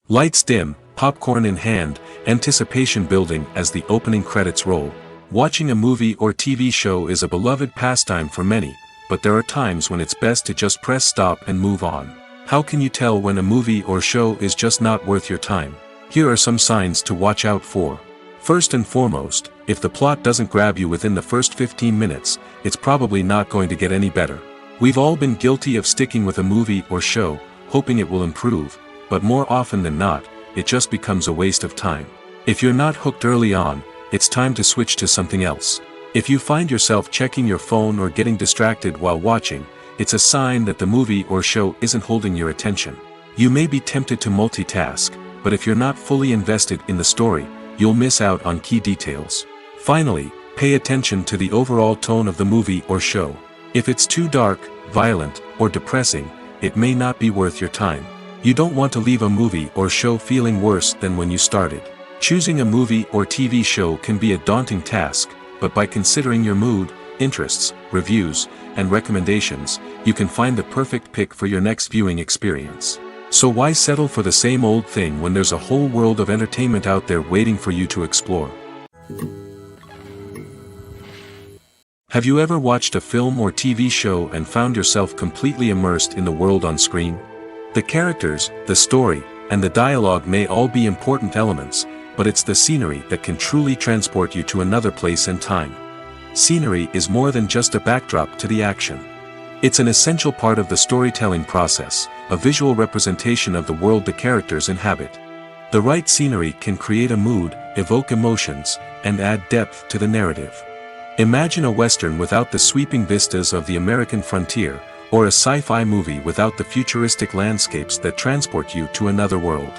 Lights dim, popcorn in hand, anticipation building as the opening credits roll. Watching a movie or TV show is a beloved pastime for many, but there are times when it's best to just press stop and move on. How can you tell when a movie or show is just not worth your time? Here are some signs to watch out for. First and foremost, if the plot doesn't grab you within the first 15 minutes, it's probably not going to get any better. We've all been guilty of sticking with a movie or show, hoping it will improve, but more often than not, it just becomes a waste of time. If you're not hooked early on, it's time to switch to something else. If you find yourself checking your phone or getting distracted while watching, it's a sign that the movie or show isn't holding your attention. You may be tempted to multitask, but if you're not fully invested in the story, you'll miss out on key details. Finally, pay attention to the overall tone of the movie or show. If it's too dark, violent, or depressing, it may not be worth your time. You don't want to leave a movie or show feeling worse than when you started. Choosing a movie or TV show can be a daunting task, but by considering your mood, interests, reviews, and recommendations, you can find the perfect pick for your next viewing experience. So why settle for the same old thing when there's a whole world of entertainment out there waiting for you to explore? Have you ever watched a film or TV show and found yourself completely immersed in the world on screen? The characters, the story, and the dialogue may all be important elements, but it's the scenery that can truly transport you to another place and time. Scenery is more than just a backdrop to the action. It's an essential part of the storytelling process, a visual representation of the world the characters inhabit. The right scenery can create a mood, evoke emotions, and add depth to the narrative. Imagine a Western without the sweeping vistas of the American frontier, or a sci-fi movie without the futuristic landscapes that transport you to another world.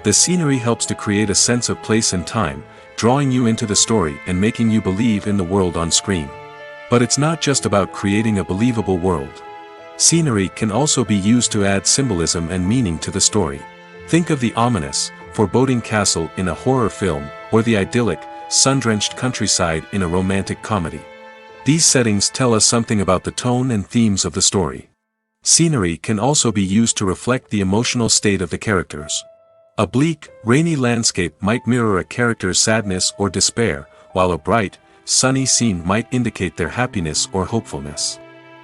The scenery helps to create a sense of place and time, drawing you into the story and making you believe in the world on screen. But it's not just about creating a believable world. Scenery can also be used to add symbolism and meaning to the story. Think of the ominous, foreboding castle in a horror film, or the idyllic, sun-drenched countryside in a romantic comedy. These settings tell us something about the tone and themes of the story. Scenery can also be used to reflect the emotional state of the characters. A bleak, rainy landscape might mirror a character's sadness or despair, while a bright, sunny scene might indicate their happiness or hopefulness.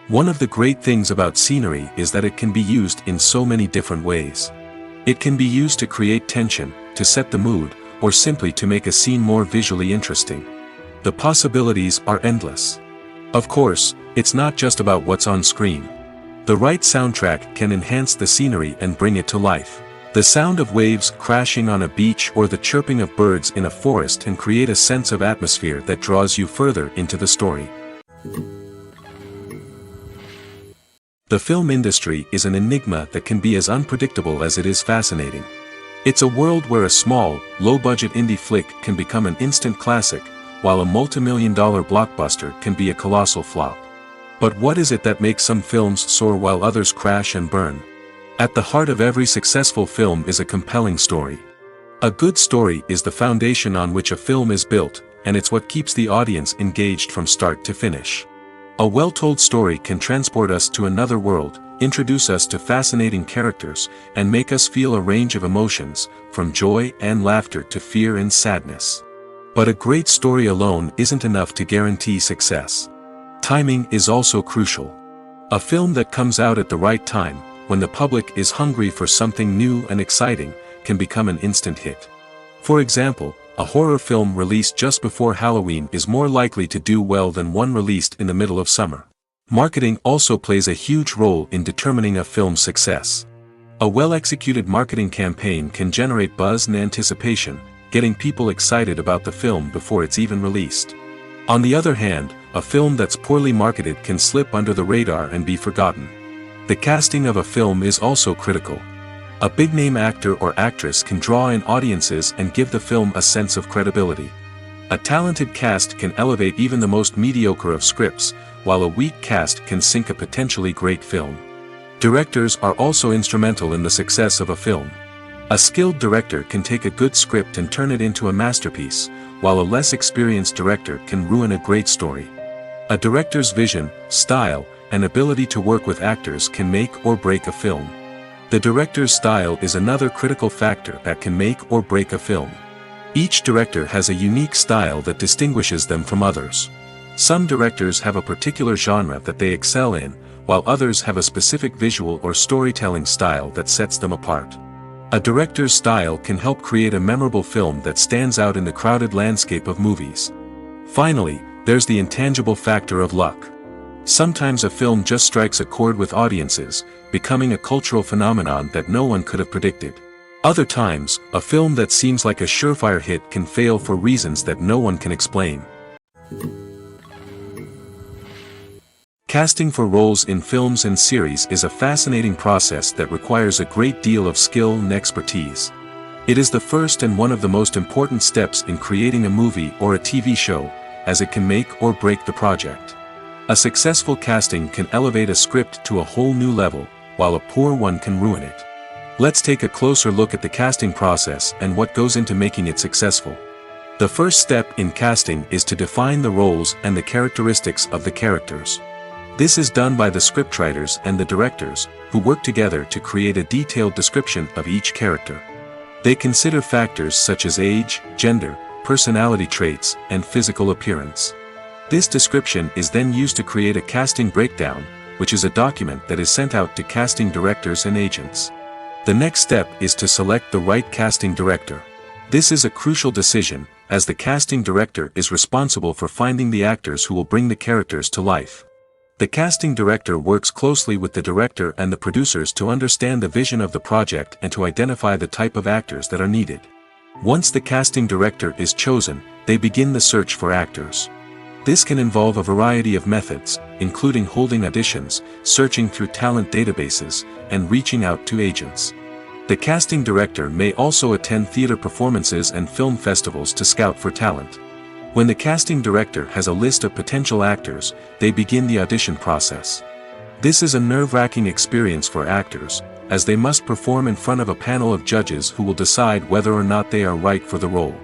One of the great things about scenery is that it can be used in so many different ways. It can be used to create tension, to set the mood, or simply to make a scene more visually interesting. The possibilities are endless. Of course, it's not just about what's on screen. The right soundtrack can enhance the scenery and bring it to life. The sound of waves crashing on a beach or the chirping of birds in a forest can create a sense of atmosphere that draws you further into the story. The film industry is an enigma that can be as unpredictable as it is fascinating. It's a world where a small, low-budget indie flick can become an instant classic, while a multi-million-dollar blockbuster can be a colossal flop. But what is it that makes some films soar while others crash and burn? At the heart of every successful film is a compelling story. A good story is the foundation on which a film is built, and it's what keeps the audience engaged from start to finish. A well-told story can transport us to another world, introduce us to fascinating characters, and make us feel a range of emotions, from joy and laughter to fear and sadness. But a great story alone isn't enough to guarantee success. Timing is also crucial. A film that comes out at the right time, when the public is hungry for something new and exciting, can become an instant hit. For example, a horror film released just before Halloween is more likely to do well than one released in the middle of summer. Marketing also plays a huge role in determining a film's success. A well-executed marketing campaign can generate buzz and anticipation, getting people excited about the film before it's even released. On the other hand, a film that's poorly marketed can slip under the radar and be forgotten. The casting of a film is also critical. A big-name actor or actress can draw in audiences and give the film a sense of credibility. A talented cast can elevate even the most mediocre of scripts, while a weak cast can sink a potentially great film. Directors are also instrumental in the success of a film. A skilled director can take a good script and turn it into a masterpiece, while a less experienced director can ruin a great story. A director's vision, style, and ability to work with actors can make or break a film. The director's style is another critical factor that can make or break a film. Each director has a unique style that distinguishes them from others. Some directors have a particular genre that they excel in, while others have a specific visual or storytelling style that sets them apart. A director's style can help create a memorable film that stands out in the crowded landscape of movies. Finally, there's the intangible factor of luck. Sometimes a film just strikes a chord with audiences, becoming a cultural phenomenon that no one could have predicted. Other times, a film that seems like a surefire hit can fail for reasons that no one can explain. Casting for roles in films and series is a fascinating process that requires a great deal of skill and expertise. It is the first and one of the most important steps in creating a movie or a TV show, as it can make or break the project. A successful casting can elevate a script to a whole new level, while a poor one can ruin it. Let's take a closer look at the casting process and what goes into making it successful. The first step in casting is to define the roles and the characteristics of the characters. This is done by the scriptwriters and the directors, who work together to create a detailed description of each character. They consider factors such as age, gender, personality traits, and physical appearance. This description is then used to create a casting breakdown, which is a document that is sent out to casting directors and agents. The next step is to select the right casting director. This is a crucial decision, as the casting director is responsible for finding the actors who will bring the characters to life. The casting director works closely with the director and the producers to understand the vision of the project and to identify the type of actors that are needed. Once the casting director is chosen, they begin the search for actors. This can involve a variety of methods, including holding auditions, searching through talent databases, and reaching out to agents. The casting director may also attend theater performances and film festivals to scout for talent. When the casting director has a list of potential actors, they begin the audition process. This is a nerve-wracking experience for actors, as they must perform in front of a panel of judges who will decide whether or not they are right for the role.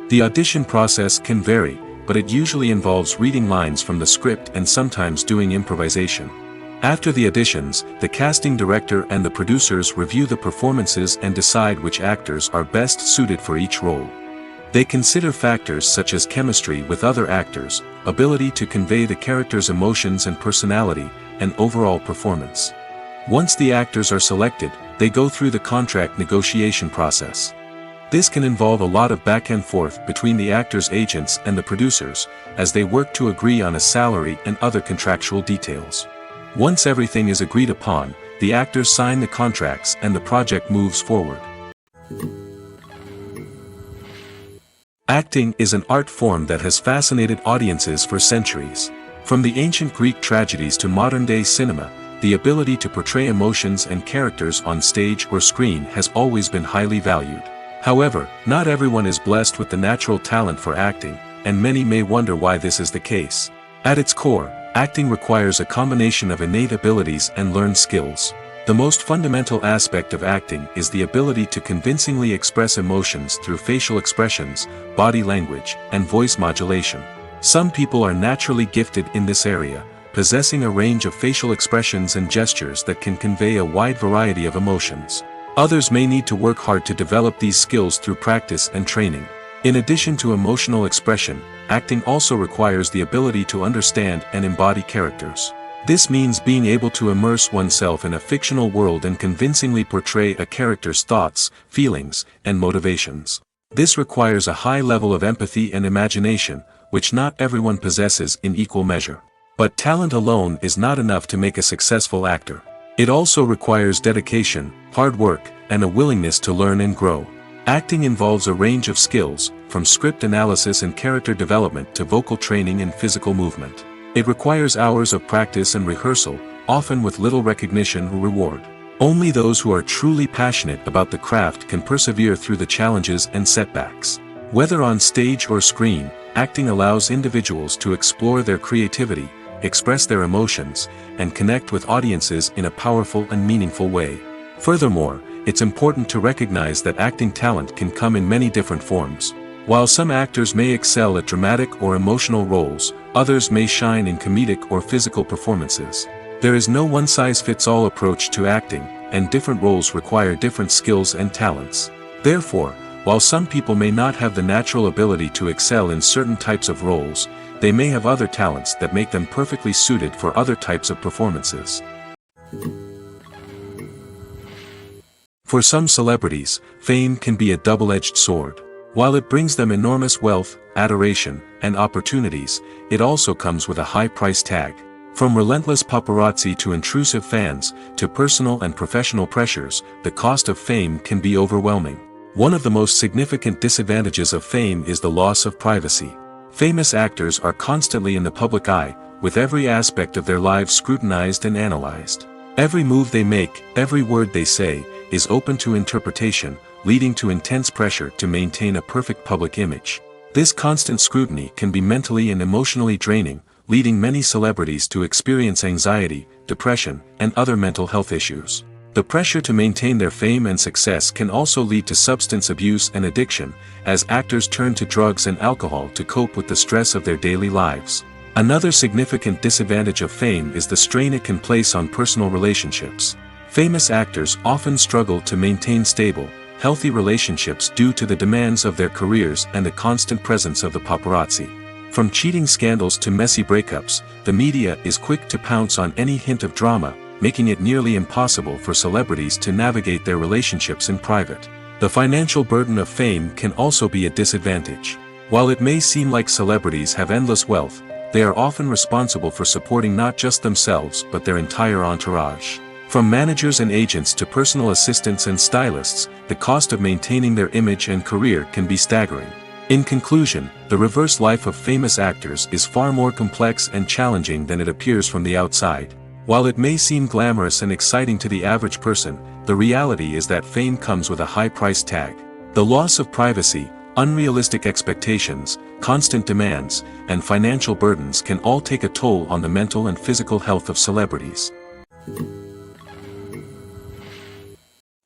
The audition process can vary, but it usually involves reading lines from the script and sometimes doing improvisation. After the auditions, the casting director and the producers review the performances and decide which actors are best suited for each role. They consider factors such as chemistry with other actors, ability to convey the character's emotions and personality, and overall performance. Once the actors are selected, they go through the contract negotiation process. This can involve a lot of back and forth between the actors' agents and the producers, as they work to agree on a salary and other contractual details. Once everything is agreed upon, the actors sign the contracts and the project moves forward. Acting is an art form that has fascinated audiences for centuries. From the ancient Greek tragedies to modern-day cinema, the ability to portray emotions and characters on stage or screen has always been highly valued. However, not everyone is blessed with the natural talent for acting, and many may wonder why this is the case. At its core, acting requires a combination of innate abilities and learned skills. The most fundamental aspect of acting is the ability to convincingly express emotions through facial expressions, body language, and voice modulation. Some people are naturally gifted in this area, possessing a range of facial expressions and gestures that can convey a wide variety of emotions. Others may need to work hard to develop these skills through practice and training. In addition to emotional expression, acting also requires the ability to understand and embody characters. This means being able to immerse oneself in a fictional world and convincingly portray a character's thoughts, feelings, and motivations. This requires a high level of empathy and imagination, which not everyone possesses in equal measure. But talent alone is not enough to make a successful actor. It also requires dedication, hard work, and a willingness to learn and grow. Acting involves a range of skills, from script analysis and character development to vocal training and physical movement. It requires hours of practice and rehearsal, often with little recognition or reward. Only those who are truly passionate about the craft can persevere through the challenges and setbacks. Whether on stage or screen, acting allows individuals to explore their creativity, express their emotions, and connect with audiences in a powerful and meaningful way. Furthermore, it's important to recognize that acting talent can come in many different forms. While some actors may excel at dramatic or emotional roles, others may shine in comedic or physical performances. There is no one-size-fits-all approach to acting, and different roles require different skills and talents. Therefore, while some people may not have the natural ability to excel in certain types of roles, they may have other talents that make them perfectly suited for other types of performances. For some celebrities, fame can be a double-edged sword. While it brings them enormous wealth, adoration, and opportunities, it also comes with a high price tag. From relentless paparazzi to intrusive fans, to personal and professional pressures, the cost of fame can be overwhelming. One of the most significant disadvantages of fame is the loss of privacy. Famous actors are constantly in the public eye, with every aspect of their lives scrutinized and analyzed. Every move they make, every word they say, is open to interpretation, leading to intense pressure to maintain a perfect public image. This constant scrutiny can be mentally and emotionally draining, leading many celebrities to experience anxiety, depression, and other mental health issues. The pressure to maintain their fame and success can also lead to substance abuse and addiction, as actors turn to drugs and alcohol to cope with the stress of their daily lives. Another significant disadvantage of fame is the strain it can place on personal relationships. Famous actors often struggle to maintain stable, healthy relationships due to the demands of their careers and the constant presence of the paparazzi. From cheating scandals to messy breakups, the media is quick to pounce on any hint of drama, making it nearly impossible for celebrities to navigate their relationships in private. The financial burden of fame can also be a disadvantage. While it may seem like celebrities have endless wealth, they are often responsible for supporting not just themselves but their entire entourage. From managers and agents to personal assistants and stylists, the cost of maintaining their image and career can be staggering. In conclusion, the reverse life of famous actors is far more complex and challenging than it appears from the outside. While it may seem glamorous and exciting to the average person, the reality is that fame comes with a high price tag. The loss of privacy, unrealistic expectations, constant demands, and financial burdens can all take a toll on the mental and physical health of celebrities.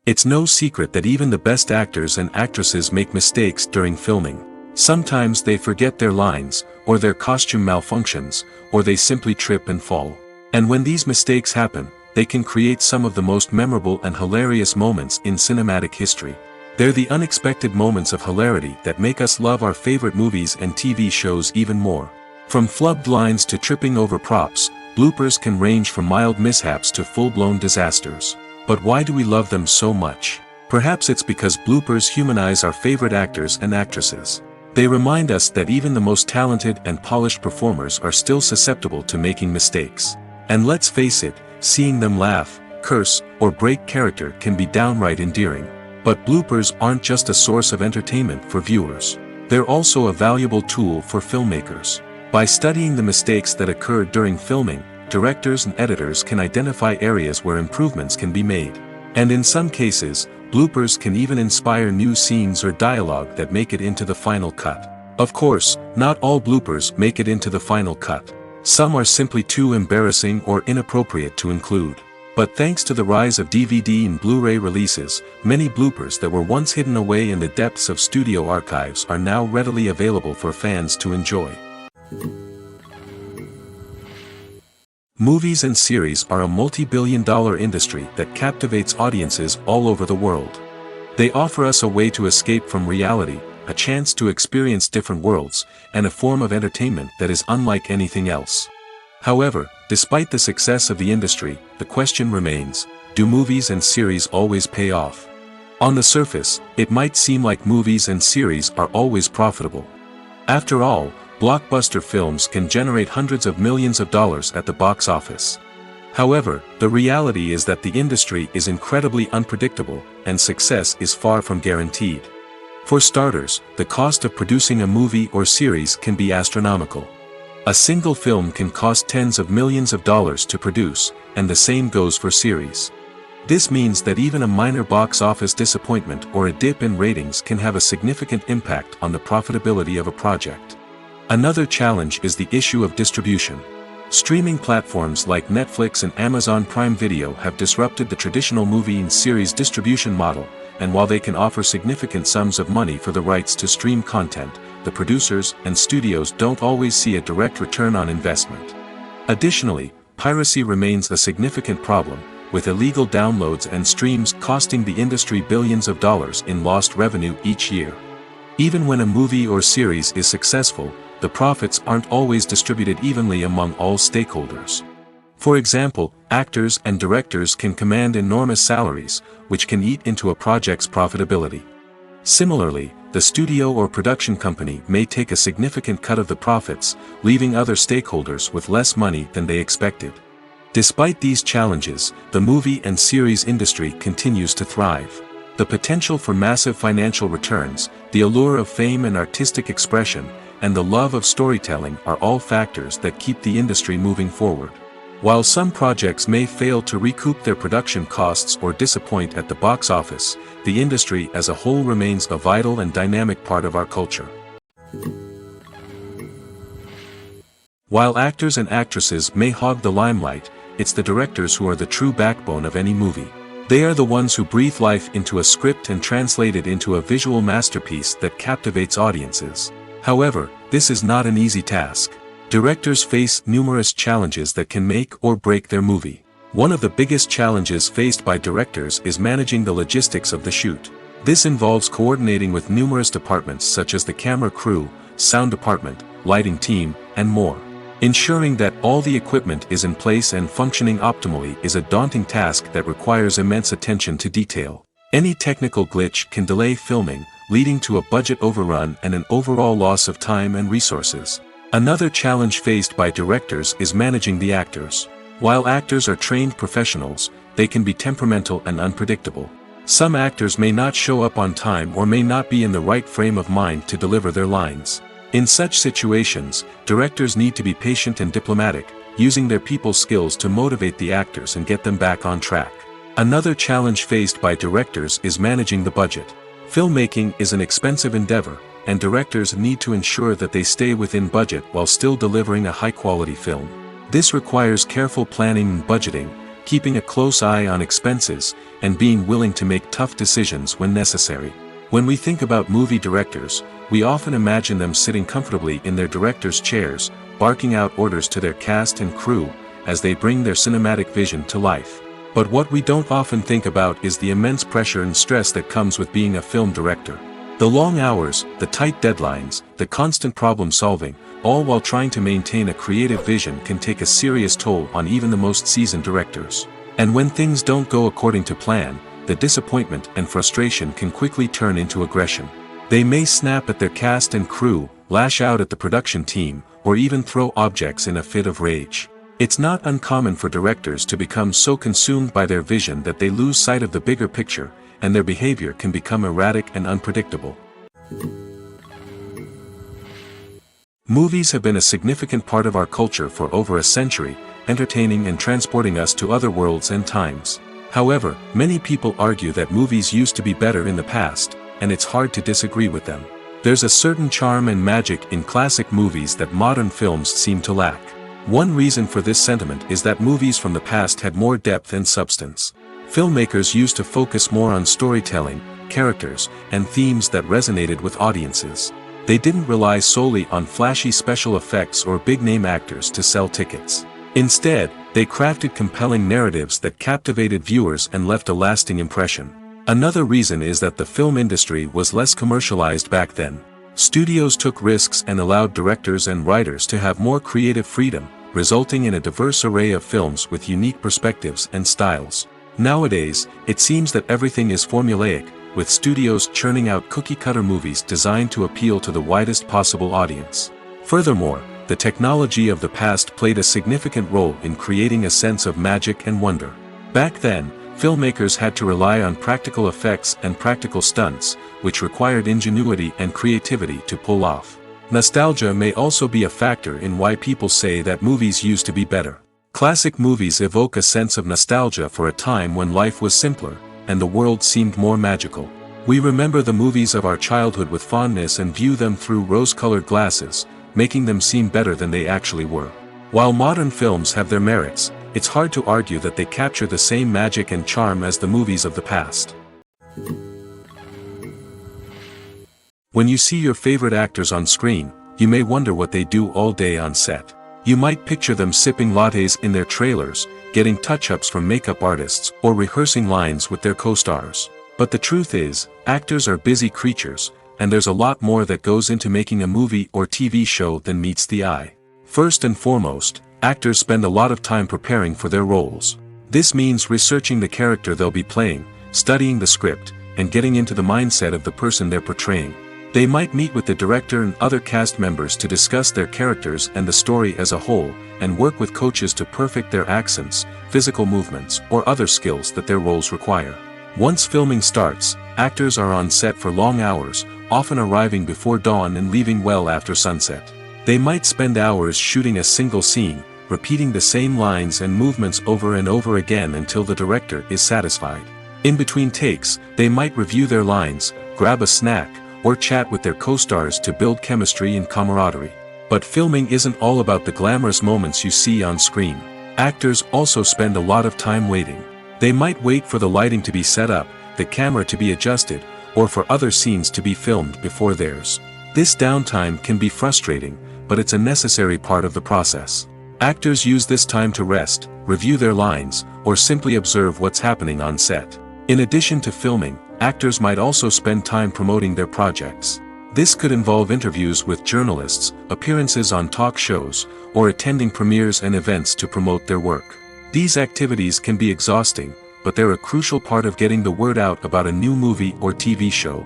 It's no secret that even the best actors and actresses make mistakes during filming. Sometimes they forget their lines, or their costume malfunctions, or they simply trip and fall. And when these mistakes happen, they can create some of the most memorable and hilarious moments in cinematic history. They're the unexpected moments of hilarity that make us love our favorite movies and TV shows even more. From flubbed lines to tripping over props, bloopers can range from mild mishaps to full-blown disasters. But why do we love them so much? Perhaps it's because bloopers humanize our favorite actors and actresses. They remind us that even the most talented and polished performers are still susceptible to making mistakes. And let's face it, seeing them laugh, curse, or break character can be downright endearing. But bloopers aren't just a source of entertainment for viewers. They're also a valuable tool for filmmakers. By studying the mistakes that occurred during filming, directors and editors can identify areas where improvements can be made. And in some cases, bloopers can even inspire new scenes or dialogue that make it into the final cut. Of course, not all bloopers make it into the final cut. Some are simply too embarrassing or inappropriate to include. But thanks to the rise of DVD and Blu-ray releases, many bloopers that were once hidden away in the depths of studio archives are now readily available for fans to enjoy. Movies and series are a multi-billion-dollar industry that captivates audiences all over the world. They offer us a way to escape from reality, a chance to experience different worlds, and a form of entertainment that is unlike anything else. However, despite the success of the industry, the question remains, do movies and series always pay off? On the surface, it might seem like movies and series are always profitable. After all, blockbuster films can generate hundreds of millions of dollars at the box office. However, the reality is that the industry is incredibly unpredictable, and success is far from guaranteed. For starters, the cost of producing a movie or series can be astronomical. A single film can cost tens of millions of dollars to produce, and the same goes for series. This means that even a minor box office disappointment or a dip in ratings can have a significant impact on the profitability of a project. Another challenge is the issue of distribution. Streaming platforms like Netflix and Amazon Prime Video have disrupted the traditional movie and series distribution model, and while they can offer significant sums of money for the rights to stream content, the producers and studios don't always see a direct return on investment. Additionally, piracy remains a significant problem, with illegal downloads and streams costing the industry billions of dollars in lost revenue each year. Even when a movie or series is successful, the profits aren't always distributed evenly among all stakeholders. For example, actors and directors can command enormous salaries, which can eat into a project's profitability. Similarly, the studio or production company may take a significant cut of the profits, leaving other stakeholders with less money than they expected. Despite these challenges, the movie and series industry continues to thrive. The potential for massive financial returns, the allure of fame and artistic expression, and the love of storytelling are all factors that keep the industry moving forward. While some projects may fail to recoup their production costs or disappoint at the box office, the industry as a whole remains a vital and dynamic part of our culture. While actors and actresses may hog the limelight, it's the directors who are the true backbone of any movie. They are the ones who breathe life into a script and translate it into a visual masterpiece that captivates audiences. However, this is not an easy task. Directors face numerous challenges that can make or break their movie. One of the biggest challenges faced by directors is managing the logistics of the shoot. This involves coordinating with numerous departments such as the camera crew, sound department, lighting team, and more. Ensuring that all the equipment is in place and functioning optimally is a daunting task that requires immense attention to detail. Any technical glitch can delay filming, leading to a budget overrun and an overall loss of time and resources. Another challenge faced by directors is managing the actors. While actors are trained professionals, they can be temperamental and unpredictable. Some actors may not show up on time or may not be in the right frame of mind to deliver their lines. In such situations, directors need to be patient and diplomatic, using their people skills to motivate the actors and get them back on track. Another challenge faced by directors is managing the budget. Filmmaking is an expensive endeavor, and directors need to ensure that they stay within budget while still delivering a high-quality film. This requires careful planning and budgeting, keeping a close eye on expenses, and being willing to make tough decisions when necessary. When we think about movie directors, we often imagine them sitting comfortably in their director's chairs, barking out orders to their cast and crew, as they bring their cinematic vision to life. But what we don't often think about is the immense pressure and stress that comes with being a film director. The long hours, the tight deadlines, the constant problem solving, all while trying to maintain a creative vision can take a serious toll on even the most seasoned directors. And when things don't go according to plan, the disappointment and frustration can quickly turn into aggression. They may snap at their cast and crew, lash out at the production team, or even throw objects in a fit of rage. It's not uncommon for directors to become so consumed by their vision that they lose sight of the bigger picture, and their behavior can become erratic and unpredictable. Movies have been a significant part of our culture for over a century, entertaining and transporting us to other worlds and times. However, many people argue that movies used to be better in the past, and it's hard to disagree with them. There's a certain charm and magic in classic movies that modern films seem to lack. One reason for this sentiment is that movies from the past had more depth and substance. Filmmakers used to focus more on storytelling, characters, and themes that resonated with audiences. They didn't rely solely on flashy special effects or big-name actors to sell tickets. Instead, they crafted compelling narratives that captivated viewers and left a lasting impression. Another reason is that the film industry was less commercialized back then. Studios took risks and allowed directors and writers to have more creative freedom, resulting in a diverse array of films with unique perspectives and styles. Nowadays, it seems that everything is formulaic, with studios churning out cookie-cutter movies designed to appeal to the widest possible audience. Furthermore, the technology of the past played a significant role in creating a sense of magic and wonder. Back then, filmmakers had to rely on practical effects and practical stunts, which required ingenuity and creativity to pull off. Nostalgia may also be a factor in why people say that movies used to be better. Classic movies evoke a sense of nostalgia for a time when life was simpler, and the world seemed more magical. We remember the movies of our childhood with fondness and view them through rose-colored glasses, making them seem better than they actually were. While modern films have their merits, it's hard to argue that they capture the same magic and charm as the movies of the past. When you see your favorite actors on screen, you may wonder what they do all day on set. You might picture them sipping lattes in their trailers, getting touch-ups from makeup artists, or rehearsing lines with their co-stars. But the truth is, actors are busy creatures, and there's a lot more that goes into making a movie or TV show than meets the eye. First and foremost, actors spend a lot of time preparing for their roles. This means researching the character they'll be playing, studying the script, and getting into the mindset of the person they're portraying. They might meet with the director and other cast members to discuss their characters and the story as a whole, and work with coaches to perfect their accents, physical movements, or other skills that their roles require. Once filming starts, actors are on set for long hours, often arriving before dawn and leaving well after sunset. They might spend hours shooting a single scene, repeating the same lines and movements over and over again until the director is satisfied. In between takes, they might review their lines, grab a snack, or chat with their co-stars to build chemistry and camaraderie. But filming isn't all about the glamorous moments you see on screen. Actors also spend a lot of time waiting. They might wait for the lighting to be set up, the camera to be adjusted, or for other scenes to be filmed before theirs. This downtime can be frustrating, but it's a necessary part of the process. Actors use this time to rest, review their lines, or simply observe what's happening on set. In addition to filming, actors might also spend time promoting their projects. This could involve interviews with journalists, appearances on talk shows, or attending premieres and events to promote their work. These activities can be exhausting, but they're a crucial part of getting the word out about a new movie or TV show.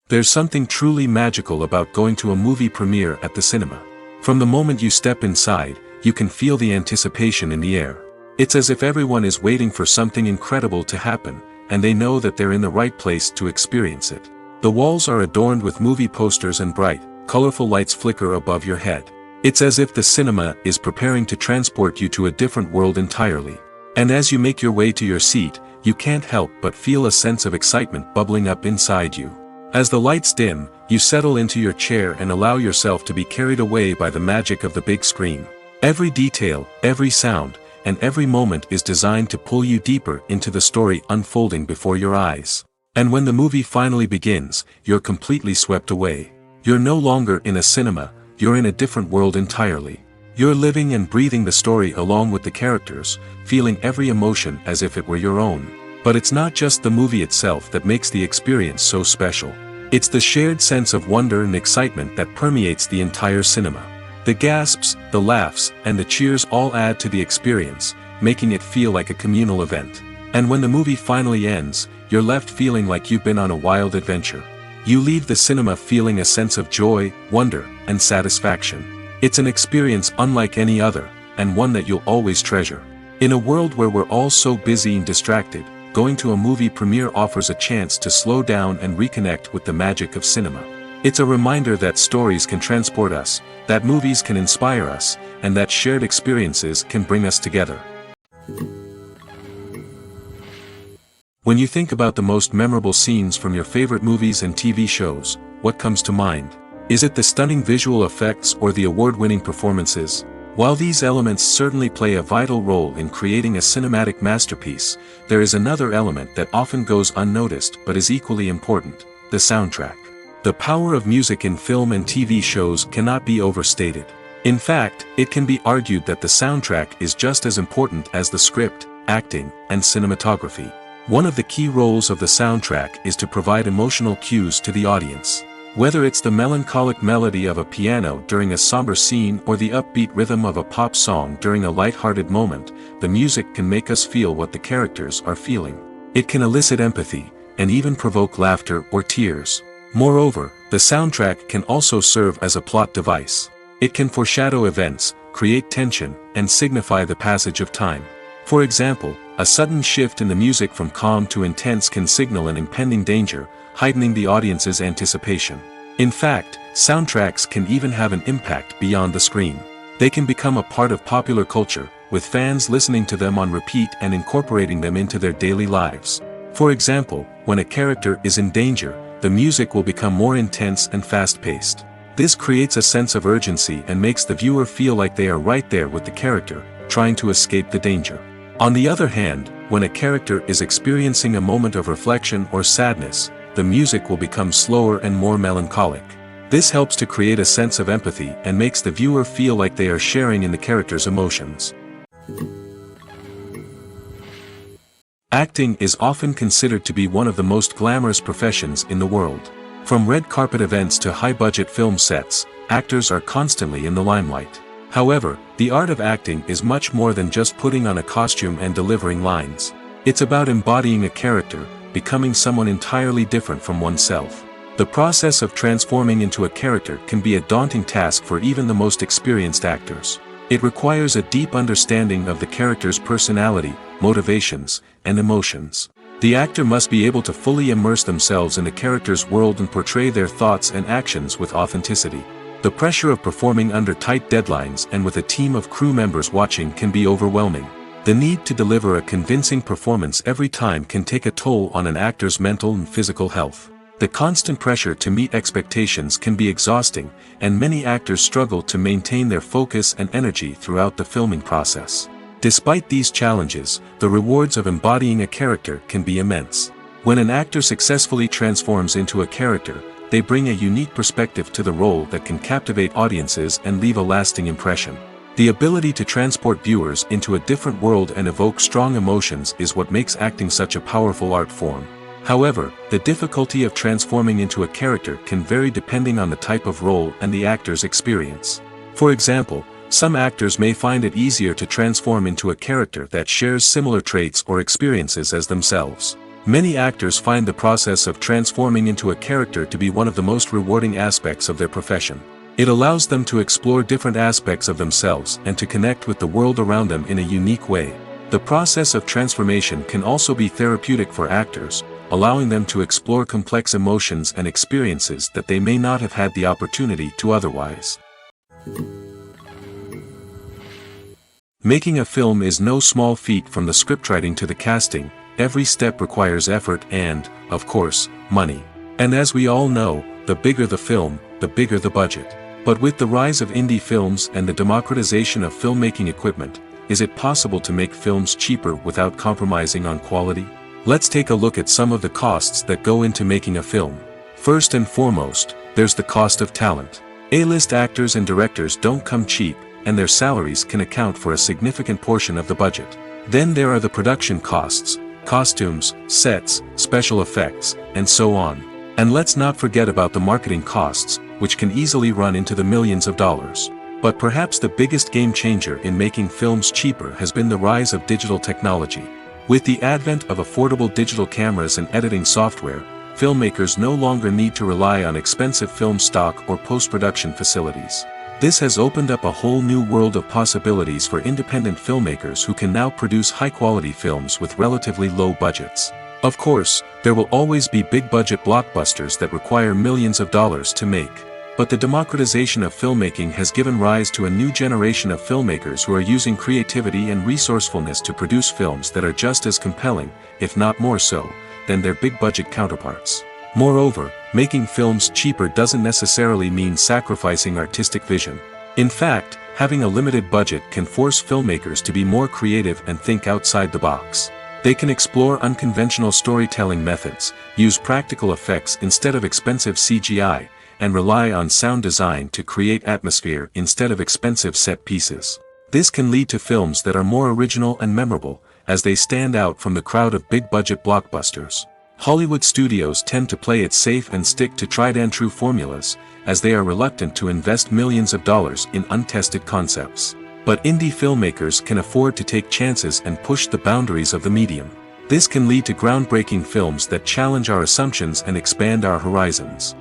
There's something truly magical about going to a movie premiere at the cinema. From the moment you step inside, you can feel the anticipation in the air. It's as if everyone is waiting for something incredible to happen, and they know that they're in the right place to experience it. The walls are adorned with movie posters and bright, colorful lights flicker above your head. It's as if the cinema is preparing to transport you to a different world entirely. And as you make your way to your seat, you can't help but feel a sense of excitement bubbling up inside you. As the lights dim, you settle into your chair and allow yourself to be carried away by the magic of the big screen. Every detail, every sound, and every moment is designed to pull you deeper into the story unfolding before your eyes. And when the movie finally begins, you're completely swept away. You're no longer in a cinema, you're in a different world entirely. You're living and breathing the story along with the characters, feeling every emotion as if it were your own. But it's not just the movie itself that makes the experience so special. It's the shared sense of wonder and excitement that permeates the entire cinema. The gasps, the laughs, and the cheers all add to the experience, making it feel like a communal event. And when the movie finally ends, you're left feeling like you've been on a wild adventure. You leave the cinema feeling a sense of joy, wonder, and satisfaction. It's an experience unlike any other, and one that you'll always treasure. In a world where we're all so busy and distracted, going to a movie premiere offers a chance to slow down and reconnect with the magic of cinema. It's a reminder that stories can transport us, that movies can inspire us, and that shared experiences can bring us together. When you think about the most memorable scenes from your favorite movies and TV shows, what comes to mind? Is it the stunning visual effects or the award-winning performances? While these elements certainly play a vital role in creating a cinematic masterpiece, there is another element that often goes unnoticed but is equally important: the soundtrack. The power of music in film and TV shows cannot be overstated. In fact, it can be argued that the soundtrack is just as important as the script, acting, and cinematography. One of the key roles of the soundtrack is to provide emotional cues to the audience. Whether it's the melancholic melody of a piano during a somber scene or the upbeat rhythm of a pop song during a light-hearted moment, the music can make us feel what the characters are feeling. It can elicit empathy, and even provoke laughter or tears. Moreover, the soundtrack can also serve as a plot device. It can foreshadow events, create tension, and signify the passage of time. For example, a sudden shift in the music from calm to intense can signal an impending danger, heightening the audience's anticipation. In fact, soundtracks can even have an impact beyond the screen. They can become a part of popular culture, with fans listening to them on repeat and incorporating them into their daily lives. For example, when a character is in danger, the music will become more intense and fast-paced. This creates a sense of urgency and makes the viewer feel like they are right there with the character, trying to escape the danger. On the other hand, when a character is experiencing a moment of reflection or sadness, the music will become slower and more melancholic. This helps to create a sense of empathy and makes the viewer feel like they are sharing in the character's emotions. Acting is often considered to be one of the most glamorous professions in the world. From red carpet events to high-budget film sets, actors are constantly in the limelight. However, the art of acting is much more than just putting on a costume and delivering lines. It's about embodying a character, becoming someone entirely different from oneself. The process of transforming into a character can be a daunting task for even the most experienced actors. It requires a deep understanding of the character's personality, motivations, and emotions. The actor must be able to fully immerse themselves in the character's world and portray their thoughts and actions with authenticity. The pressure of performing under tight deadlines and with a team of crew members watching can be overwhelming. The need to deliver a convincing performance every time can take a toll on an actor's mental and physical health. The constant pressure to meet expectations can be exhausting, and many actors struggle to maintain their focus and energy throughout the filming process. Despite these challenges, the rewards of embodying a character can be immense. When an actor successfully transforms into a character, they bring a unique perspective to the role that can captivate audiences and leave a lasting impression. The ability to transport viewers into a different world and evoke strong emotions is what makes acting such a powerful art form. However, the difficulty of transforming into a character can vary depending on the type of role and the actor's experience. For example, some actors may find it easier to transform into a character that shares similar traits or experiences as themselves. Many actors find the process of transforming into a character to be one of the most rewarding aspects of their profession. It allows them to explore different aspects of themselves and to connect with the world around them in a unique way. The process of transformation can also be therapeutic for actors, allowing them to explore complex emotions and experiences that they may not have had the opportunity to otherwise. Making a film is no small feat. From the scriptwriting to the casting, every step requires effort and, of course, money. And as we all know, the bigger the film, the bigger the budget. But with the rise of indie films and the democratization of filmmaking equipment, is it possible to make films cheaper without compromising on quality? Let's take a look at some of the costs that go into making a film. First and foremost, there's the cost of talent. A-list actors and directors don't come cheap, and their salaries can account for a significant portion of the budget. Then there are the production costs, costumes, sets, special effects, and so on. And let's not forget about the marketing costs, which can easily run into the millions of dollars. But perhaps the biggest game changer in making films cheaper has been the rise of digital technology. With the advent of affordable digital cameras and editing software, filmmakers no longer need to rely on expensive film stock or post-production facilities. This has opened up a whole new world of possibilities for independent filmmakers who can now produce high-quality films with relatively low budgets. Of course, there will always be big-budget blockbusters that require millions of dollars to make. But the democratization of filmmaking has given rise to a new generation of filmmakers who are using creativity and resourcefulness to produce films that are just as compelling, if not more so, than their big-budget counterparts. Moreover, making films cheaper doesn't necessarily mean sacrificing artistic vision. In fact, having a limited budget can force filmmakers to be more creative and think outside the box. They can explore unconventional storytelling methods, use practical effects instead of expensive CGI, and rely on sound design to create atmosphere instead of expensive set pieces. This can lead to films that are more original and memorable, as they stand out from the crowd of big-budget blockbusters. Hollywood studios tend to play it safe and stick to tried-and-true formulas, as they are reluctant to invest millions of dollars in untested concepts. But indie filmmakers can afford to take chances and push the boundaries of the medium. This can lead to groundbreaking films that challenge our assumptions and expand our horizons.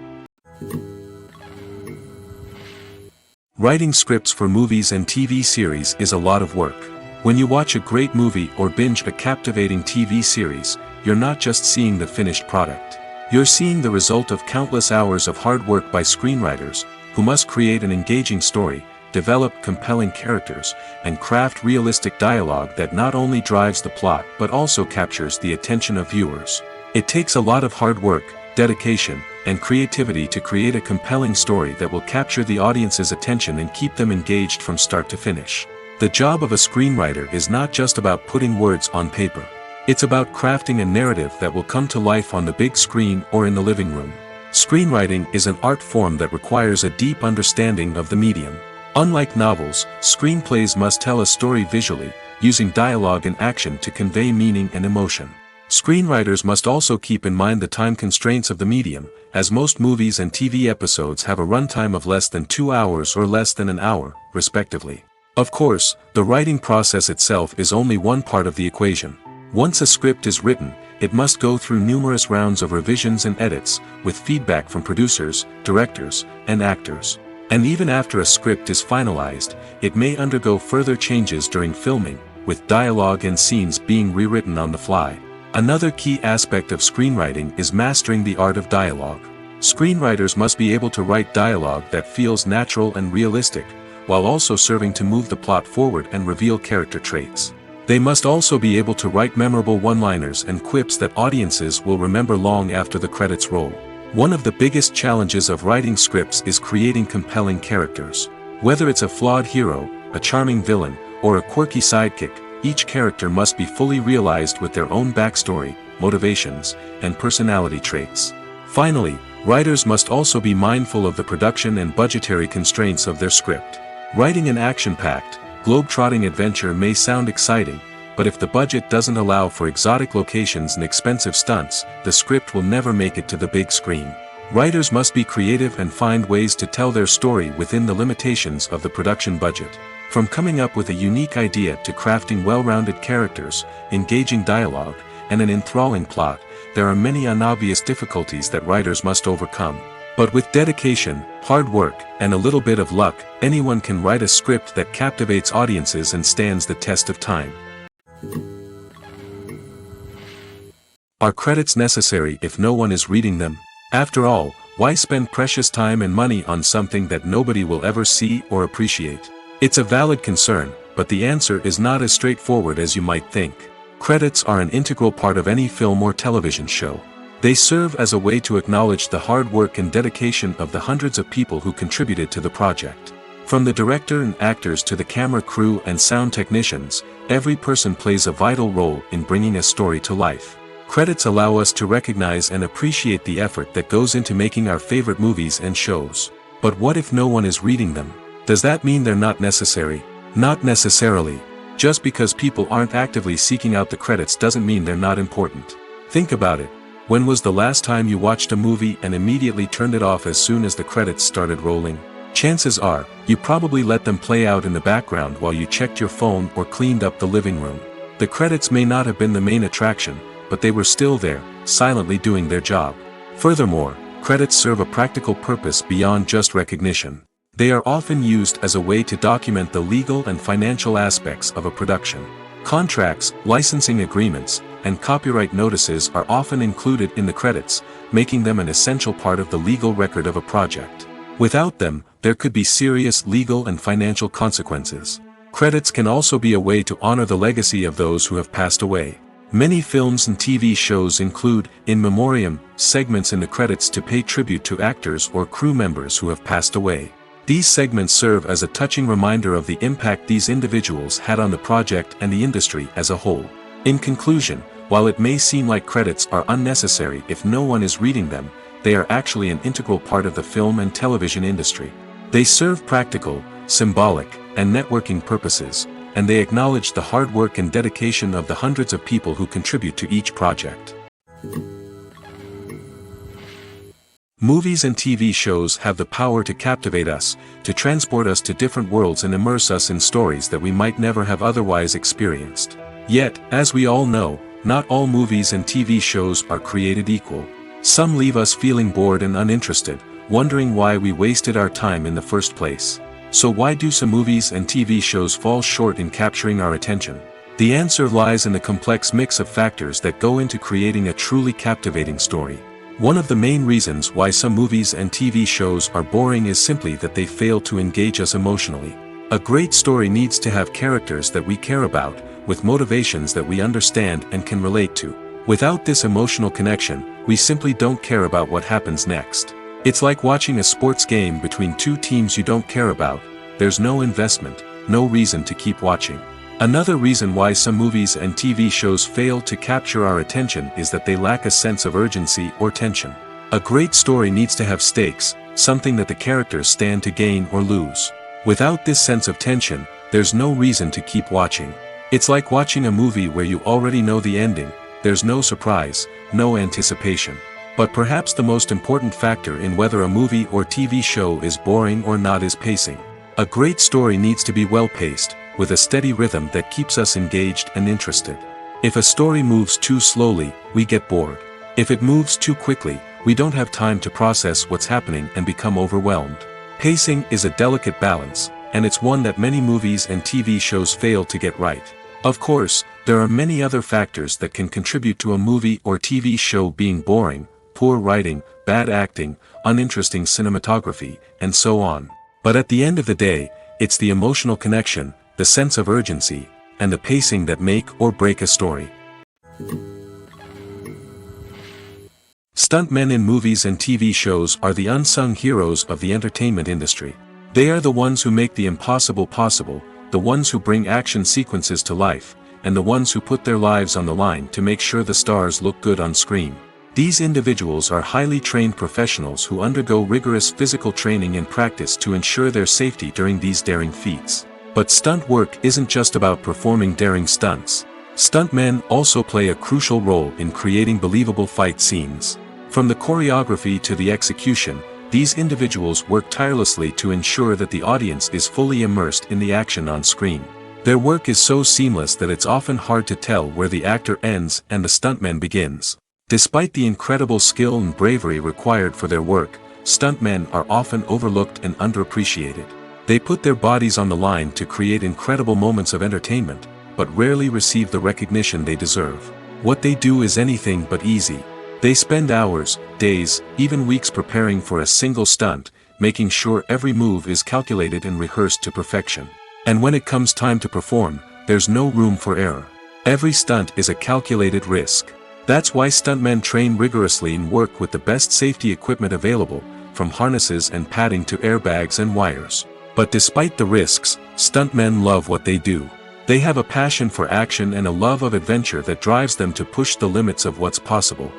Writing scripts for movies and TV series is a lot of work. When you watch a great movie or binge a captivating TV series, you're not just seeing the finished product. You're seeing the result of countless hours of hard work by screenwriters, who must create an engaging story, develop compelling characters, and craft realistic dialogue that not only drives the plot but also captures the attention of viewers. It takes a lot of hard work, dedication, and creativity to create a compelling story that will capture the audience's attention and keep them engaged from start to finish. The job of a screenwriter is not just about putting words on paper. It's about crafting a narrative that will come to life on the big screen or in the living room. Screenwriting is an art form that requires a deep understanding of the medium. Unlike novels, screenplays must tell a story visually, using dialogue and action to convey meaning and emotion. Screenwriters must also keep in mind the time constraints of the medium, as most movies and TV episodes have a runtime of less than 2 hours or less than an hour, respectively. Of course, the writing process itself is only one part of the equation. Once a script is written, it must go through numerous rounds of revisions and edits, with feedback from producers, directors, and actors. And even after a script is finalized, it may undergo further changes during filming, with dialogue and scenes being rewritten on the fly. Another key aspect of screenwriting is mastering the art of dialogue. Screenwriters must be able to write dialogue that feels natural and realistic, while also serving to move the plot forward and reveal character traits. They must also be able to write memorable one-liners and quips that audiences will remember long after the credits roll. One of the biggest challenges of writing scripts is creating compelling characters. Whether it's a flawed hero, a charming villain, or a quirky sidekick, each character must be fully realized with their own backstory, motivations, and personality traits. Finally, writers must also be mindful of the production and budgetary constraints of their script. Writing an action-packed, globe-trotting adventure may sound exciting, but if the budget doesn't allow for exotic locations and expensive stunts, the script will never make it to the big screen. Writers must be creative and find ways to tell their story within the limitations of the production budget. From coming up with a unique idea to crafting well-rounded characters, engaging dialogue, and an enthralling plot, there are many unobvious difficulties that writers must overcome. But with dedication, hard work, and a little bit of luck, anyone can write a script that captivates audiences and stands the test of time. Are credits necessary if no one is reading them? After all, why spend precious time and money on something that nobody will ever see or appreciate? It's a valid concern, but the answer is not as straightforward as you might think. Credits are an integral part of any film or television show. They serve as a way to acknowledge the hard work and dedication of the hundreds of people who contributed to the project. From the director and actors to the camera crew and sound technicians, every person plays a vital role in bringing a story to life. Credits allow us to recognize and appreciate the effort that goes into making our favorite movies and shows. But what if no one is reading them? Does that mean they're not necessary? Not necessarily. Just because people aren't actively seeking out the credits doesn't mean they're not important. Think about it. When was the last time you watched a movie and immediately turned it off as soon as the credits started rolling? Chances are, you probably let them play out in the background while you checked your phone or cleaned up the living room. The credits may not have been the main attraction, but they were still there, silently doing their job. Furthermore, credits serve a practical purpose beyond just recognition. They are often used as a way to document the legal and financial aspects of a production. Contracts, licensing agreements, and copyright notices are often included in the credits, making them an essential part of the legal record of a project. Without them, there could be serious legal and financial consequences. Credits can also be a way to honor the legacy of those who have passed away. Many films and TV shows include, in memoriam, segments in the credits to pay tribute to actors or crew members who have passed away. These segments serve as a touching reminder of the impact these individuals had on the project and the industry as a whole. In conclusion, while it may seem like credits are unnecessary if no one is reading them, they are actually an integral part of the film and television industry. They serve practical, symbolic, and networking purposes, and they acknowledge the hard work and dedication of the hundreds of people who contribute to each project. Movies and TV shows have the power to captivate us, to transport us to different worlds and immerse us in stories that we might never have otherwise experienced. Yet, as we all know, not all movies and TV shows are created equal. Some leave us feeling bored and uninterested, wondering why we wasted our time in the first place. So why do some movies and TV shows fall short in capturing our attention? The answer lies in the complex mix of factors that go into creating a truly captivating story. One of the main reasons why some movies and TV shows are boring is simply that they fail to engage us emotionally. A great story needs to have characters that we care about, with motivations that we understand and can relate to. Without this emotional connection, we simply don't care about what happens next. It's like watching a sports game between two teams you don't care about. There's no investment, no reason to keep watching. Another reason why some movies and TV shows fail to capture our attention is that they lack a sense of urgency or tension. A great story needs to have stakes, something that the characters stand to gain or lose. Without this sense of tension, there's no reason to keep watching. It's like watching a movie where you already know the ending. There's no surprise, no anticipation. But perhaps the most important factor in whether a movie or TV show is boring or not is pacing. A great story needs to be well-paced, with a steady rhythm that keeps us engaged and interested. If a story moves too slowly, we get bored. If it moves too quickly, we don't have time to process what's happening and become overwhelmed. Pacing is a delicate balance, and it's one that many movies and TV shows fail to get right. Of course, there are many other factors that can contribute to a movie or TV show being boring: poor writing, bad acting, uninteresting cinematography, and so on. But at the end of the day, it's the emotional connection, the sense of urgency, and the pacing that make or break a story. Stuntmen in movies and TV shows are the unsung heroes of the entertainment industry. They are the ones who make the impossible possible, the ones who bring action sequences to life, and the ones who put their lives on the line to make sure the stars look good on screen. These individuals are highly trained professionals who undergo rigorous physical training and practice to ensure their safety during these daring feats. But stunt work isn't just about performing daring stunts. Stuntmen also play a crucial role in creating believable fight scenes. From the choreography to the execution, these individuals work tirelessly to ensure that the audience is fully immersed in the action on screen. Their work is so seamless that it's often hard to tell where the actor ends and the stuntman begins. Despite the incredible skill and bravery required for their work, stuntmen are often overlooked and underappreciated. They put their bodies on the line to create incredible moments of entertainment, but rarely receive the recognition they deserve. What they do is anything but easy. They spend hours, days, even weeks preparing for a single stunt, making sure every move is calculated and rehearsed to perfection. And when it comes time to perform, there's no room for error. Every stunt is a calculated risk. That's why stuntmen train rigorously and work with the best safety equipment available, from harnesses and padding to airbags and wires. But despite the risks, stuntmen love what they do. They have a passion for action and a love of adventure that drives them to push the limits of what's possible.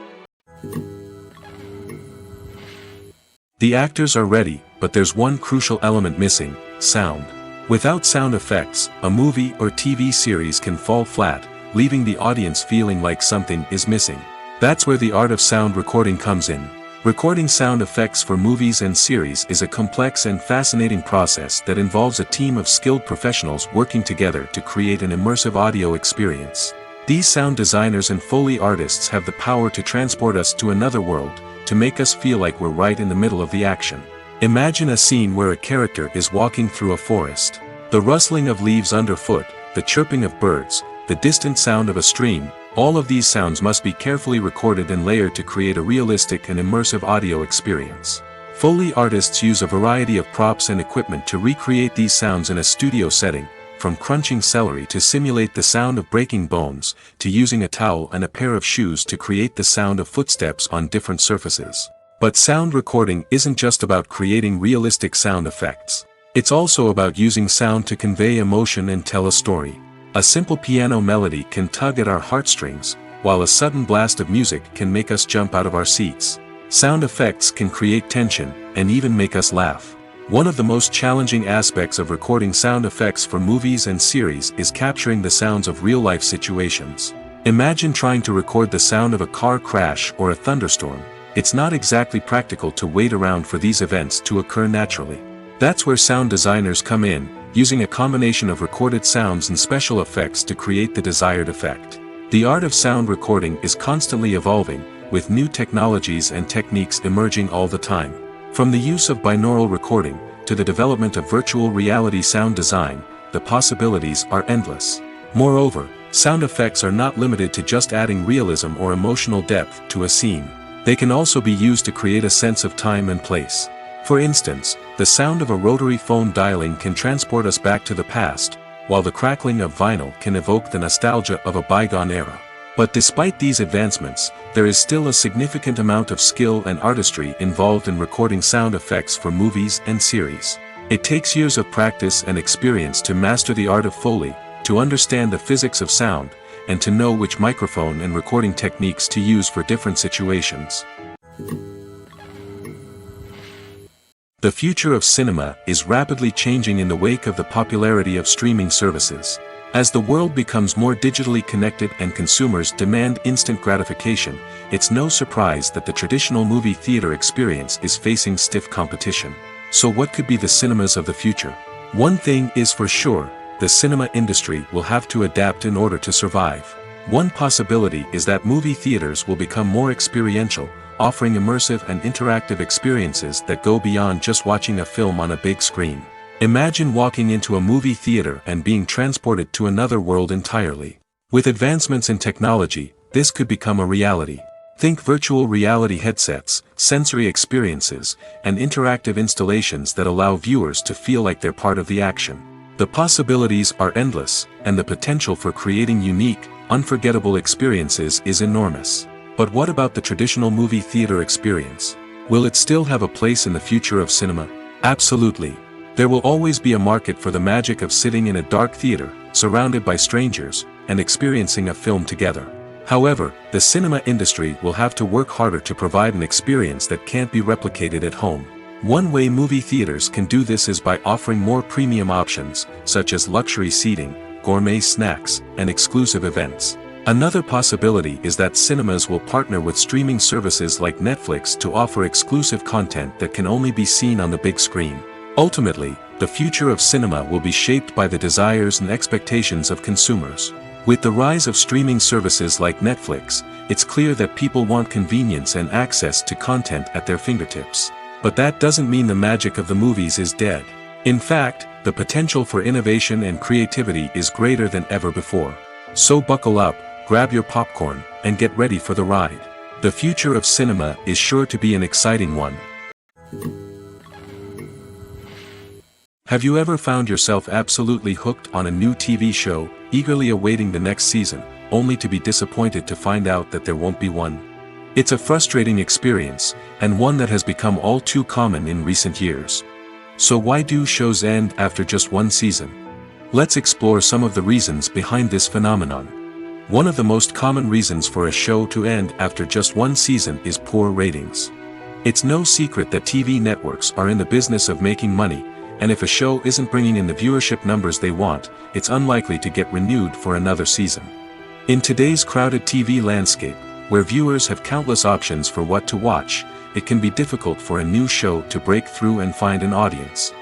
The actors are ready, but there's one crucial element missing: sound. Without sound effects, a movie or TV series can fall flat, leaving the audience feeling like something is missing. That's where the art of sound recording comes in. Recording sound effects for movies and series is a complex and fascinating process that involves a team of skilled professionals working together to create an immersive audio experience. These sound designers and Foley artists have the power to transport us to another world, to make us feel like we're right in the middle of the action. Imagine a scene where a character is walking through a forest. The rustling of leaves underfoot, the chirping of birds, the distant sound of a stream, All of these sounds must be carefully recorded and layered to create a realistic and immersive audio experience. Foley artists use a variety of props and equipment to recreate these sounds in a studio setting, from crunching celery to simulate the sound of breaking bones, to using a towel and a pair of shoes to create the sound of footsteps on different surfaces. But sound recording isn't just about creating realistic sound effects. It's also about using sound to convey emotion and tell a story. A simple piano melody can tug at our heartstrings, while a sudden blast of music can make us jump out of our seats. Sound effects can create tension, and even make us laugh. One of the most challenging aspects of recording sound effects for movies and series is capturing the sounds of real-life situations. Imagine trying to record the sound of a car crash or a thunderstorm. It's not exactly practical to wait around for these events to occur naturally. That's where sound designers come in, using a combination of recorded sounds and special effects to create the desired effect. The art of sound recording is constantly evolving, with new technologies and techniques emerging all the time. From the use of binaural recording, to the development of virtual reality sound design, the possibilities are endless. Moreover, sound effects are not limited to just adding realism or emotional depth to a scene. They can also be used to create a sense of time and place. For instance, the sound of a rotary phone dialing can transport us back to the past, while the crackling of vinyl can evoke the nostalgia of a bygone era. But despite these advancements, there is still a significant amount of skill and artistry involved in recording sound effects for movies and series. It takes years of practice and experience to master the art of Foley, to understand the physics of sound, and to know which microphone and recording techniques to use for different situations. The future of cinema is rapidly changing in the wake of the popularity of streaming services. As the world becomes more digitally connected and consumers demand instant gratification, it's no surprise that the traditional movie theater experience is facing stiff competition. So what could be the cinemas of the future? One thing is for sure, the cinema industry will have to adapt in order to survive. One possibility is that movie theaters will become more experiential, offering immersive and interactive experiences that go beyond just watching a film on a big screen. Imagine walking into a movie theater and being transported to another world entirely. With advancements in technology, this could become a reality. Think virtual reality headsets, sensory experiences, and interactive installations that allow viewers to feel like they're part of the action. The possibilities are endless, and the potential for creating unique, unforgettable experiences is enormous. But what about the traditional movie theater experience? Will it still have a place in the future of cinema? Absolutely. There will always be a market for the magic of sitting in a dark theater, surrounded by strangers, and experiencing a film together. However, the cinema industry will have to work harder to provide an experience that can't be replicated at home. One way movie theaters can do this is by offering more premium options, such as luxury seating, gourmet snacks, and exclusive events. Another possibility is that cinemas will partner with streaming services like Netflix to offer exclusive content that can only be seen on the big screen. Ultimately, the future of cinema will be shaped by the desires and expectations of consumers. With the rise of streaming services like Netflix, it's clear that people want convenience and access to content at their fingertips. But that doesn't mean the magic of the movies is dead. In fact, the potential for innovation and creativity is greater than ever before. So buckle up, grab your popcorn, and get ready for the ride. The future of cinema is sure to be an exciting one. Have you ever found yourself absolutely hooked on a new TV show, eagerly awaiting the next season, only to be disappointed to find out that there won't be one? It's a frustrating experience, and one that has become all too common in recent years. So why do shows end after just one season? Let's explore some of the reasons behind this phenomenon. One of the most common reasons for a show to end after just one season is poor ratings. It's no secret that TV networks are in the business of making money, and if a show isn't bringing in the viewership numbers they want, it's unlikely to get renewed for another season. In today's crowded TV landscape, where viewers have countless options for what to watch, it can be difficult for a new show to break through and find an audience.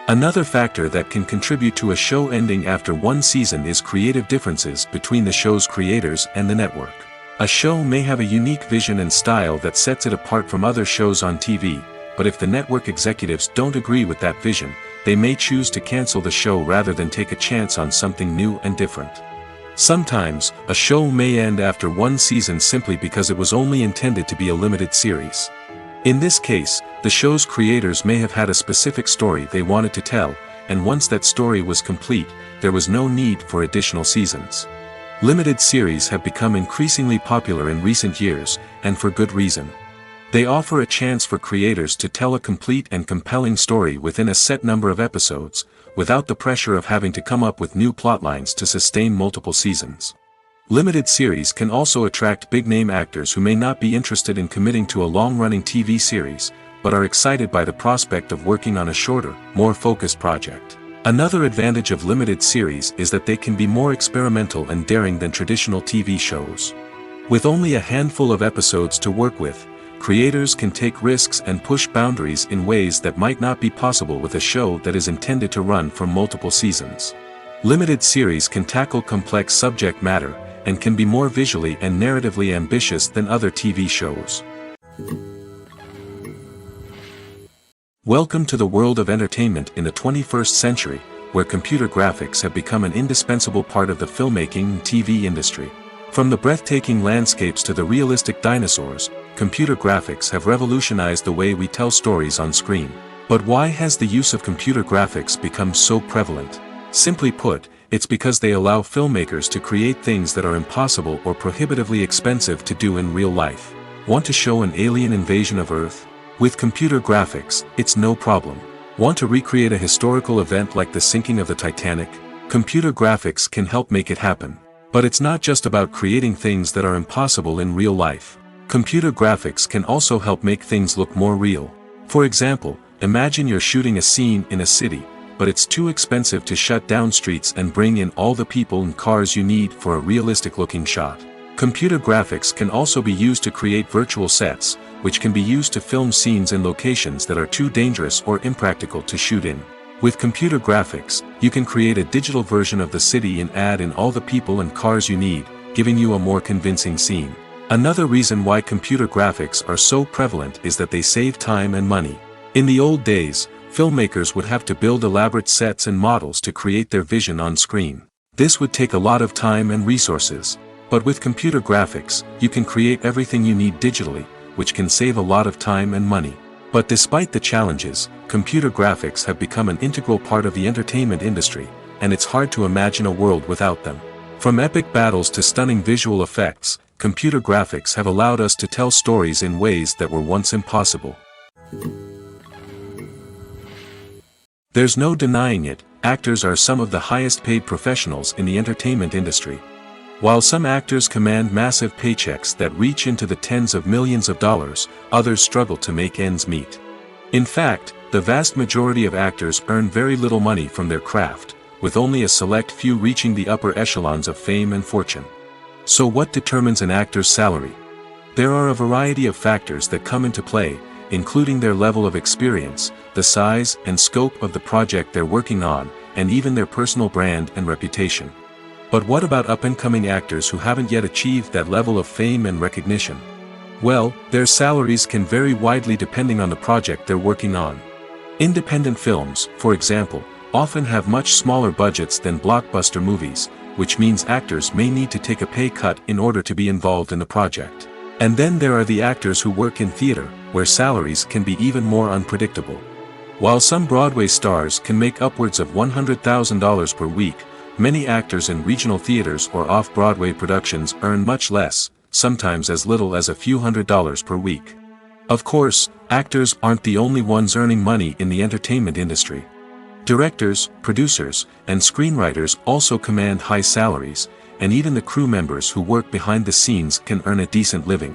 Another factor that can contribute to a show ending after one season is creative differences between the show's creators and the network. A show may have a unique vision and style that sets it apart from other shows on TV, but if the network executives don't agree with that vision, they may choose to cancel the show rather than take a chance on something new and different. Sometimes, a show may end after one season simply because it was only intended to be a limited series. In this case, the show's creators may have had a specific story they wanted to tell, and once that story was complete, there was no need for additional seasons. Limited series have become increasingly popular in recent years, and for good reason. They offer a chance for creators to tell a complete and compelling story within a set number of episodes, without the pressure of having to come up with new plotlines to sustain multiple seasons. Limited series can also attract big-name actors who may not be interested in committing to a long-running TV series, but are excited by the prospect of working on a shorter, more focused project. Another advantage of limited series is that they can be more experimental and daring than traditional TV shows. With only a handful of episodes to work with, creators can take risks and push boundaries in ways that might not be possible with a show that is intended to run for multiple seasons. Limited series can tackle complex subject matter, and can be more visually and narratively ambitious than other TV shows. Welcome to the world of entertainment in the 21st century, where computer graphics have become an indispensable part of the filmmaking and TV industry. From the breathtaking landscapes to the realistic dinosaurs, computer graphics have revolutionized the way we tell stories on screen. But why has the use of computer graphics become so prevalent? Simply put, it's because they allow filmmakers to create things that are impossible or prohibitively expensive to do in real life. Want to show an alien invasion of Earth? With computer graphics, it's no problem. Want to recreate a historical event like the sinking of the Titanic? Computer graphics can help make it happen. But it's not just about creating things that are impossible in real life. Computer graphics can also help make things look more real. For example, imagine you're shooting a scene in a city, but it's too expensive to shut down streets and bring in all the people and cars you need for a realistic-looking shot. Computer graphics can also be used to create virtual sets, which can be used to film scenes in locations that are too dangerous or impractical to shoot in. With computer graphics, you can create a digital version of the city and add in all the people and cars you need, giving you a more convincing scene. Another reason why computer graphics are so prevalent is that they save time and money. In the old days, filmmakers would have to build elaborate sets and models to create their vision on screen. This would take a lot of time and resources. But with computer graphics, you can create everything you need digitally, which can save a lot of time and money. But despite the challenges, computer graphics have become an integral part of the entertainment industry, and it's hard to imagine a world without them. From epic battles to stunning visual effects, computer graphics have allowed us to tell stories in ways that were once impossible. There's no denying it, actors are some of the highest paid professionals in the entertainment industry. While some actors command massive paychecks that reach into the tens of millions of dollars, others struggle to make ends meet. In fact, the vast majority of actors earn very little money from their craft, with only a select few reaching the upper echelons of fame and fortune. So what determines an actor's salary? There are a variety of factors that come into play, including their level of experience, the size and scope of the project they're working on, and even their personal brand and reputation. But what about up-and-coming actors who haven't yet achieved that level of fame and recognition? Well, their salaries can vary widely depending on the project they're working on. Independent films, for example, often have much smaller budgets than blockbuster movies, which means actors may need to take a pay cut in order to be involved in the project. And then there are the actors who work in theater, where salaries can be even more unpredictable. While some Broadway stars can make upwards of $100,000 per week, many actors in regional theaters or off-Broadway productions earn much less, sometimes as little as a few $100s per week. Of course, actors aren't the only ones earning money in the entertainment industry. Directors, producers, and screenwriters also command high salaries, and even the crew members who work behind the scenes can earn a decent living.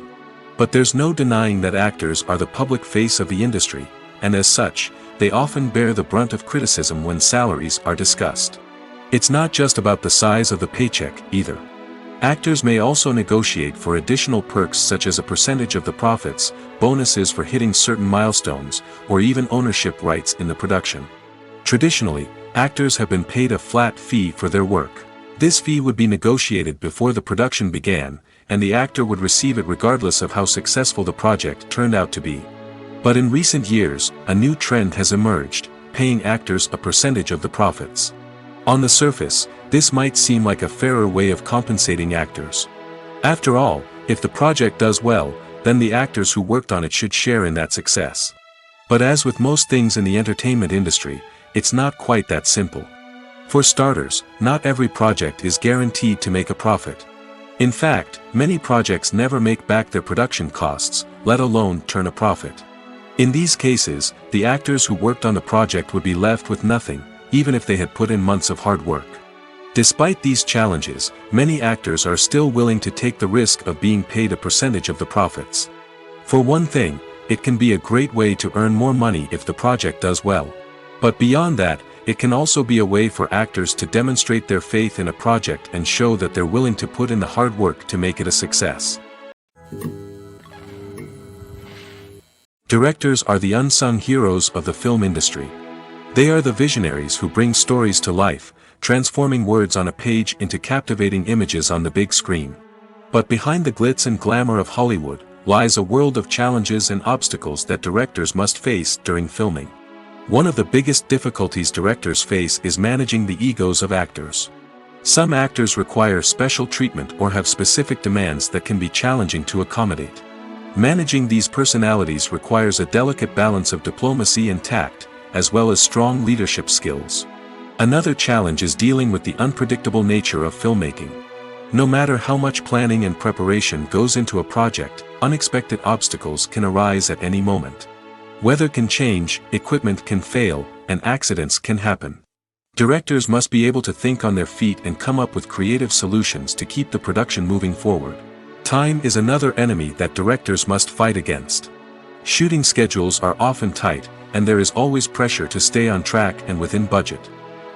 But there's no denying that actors are the public face of the industry, and as such, they often bear the brunt of criticism when salaries are discussed. It's not just about the size of the paycheck, either. Actors may also negotiate for additional perks such as a percentage of the profits, bonuses for hitting certain milestones, or even ownership rights in the production. Traditionally, actors have been paid a flat fee for their work. This fee would be negotiated before the production began, and the actor would receive it regardless of how successful the project turned out to be. But in recent years, a new trend has emerged, paying actors a percentage of the profits. On the surface, This might seem like a fairer way of compensating actors. After all, if the project does well, then the actors who worked on it should share in that success. But as with most things in the entertainment industry, it's not quite that simple. For starters, not every project is guaranteed to make a profit. In fact, many projects never make back their production costs, let alone turn a profit. In these cases, the actors who worked on the project would be left with nothing, even if they had put in months of hard work. Despite these challenges, many actors are still willing to take the risk of being paid a percentage of the profits. For one thing, it can be a great way to earn more money if the project does well. But beyond that, it can also be a way for actors to demonstrate their faith in a project and show that they're willing to put in the hard work to make it a success. Directors are the unsung heroes of the film industry. They are the visionaries who bring stories to life, transforming words on a page into captivating images on the big screen. But behind the glitz and glamour of Hollywood lies a world of challenges and obstacles that directors must face during filming. One of the biggest difficulties directors face is managing the egos of actors. Some actors require special treatment or have specific demands that can be challenging to accommodate. Managing these personalities requires a delicate balance of diplomacy and tact, as well as strong leadership skills. Another challenge is dealing with the unpredictable nature of filmmaking. No matter how much planning and preparation goes into a project, unexpected obstacles can arise at any moment. Weather can change, equipment can fail, and accidents can happen. Directors must be able to think on their feet and come up with creative solutions to keep the production moving forward. Time is another enemy that directors must fight against. Shooting schedules are often tight, and there is always pressure to stay on track and within budget.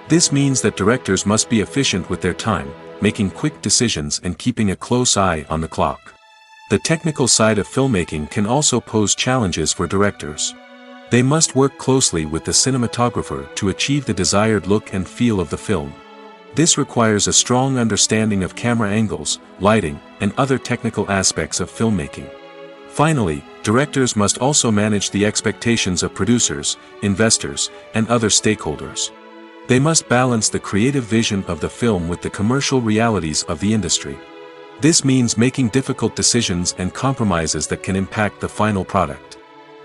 This means that directors must be efficient with their time, making quick decisions and keeping a close eye on the clock. The technical side of filmmaking can also pose challenges for directors. They must work closely with the cinematographer to achieve the desired look and feel of the film. This requires a strong understanding of camera angles, lighting, and other technical aspects of filmmaking. Finally, directors must also manage the expectations of producers, investors, and other stakeholders. They must balance the creative vision of the film with the commercial realities of the industry. This means making difficult decisions and compromises that can impact the final product.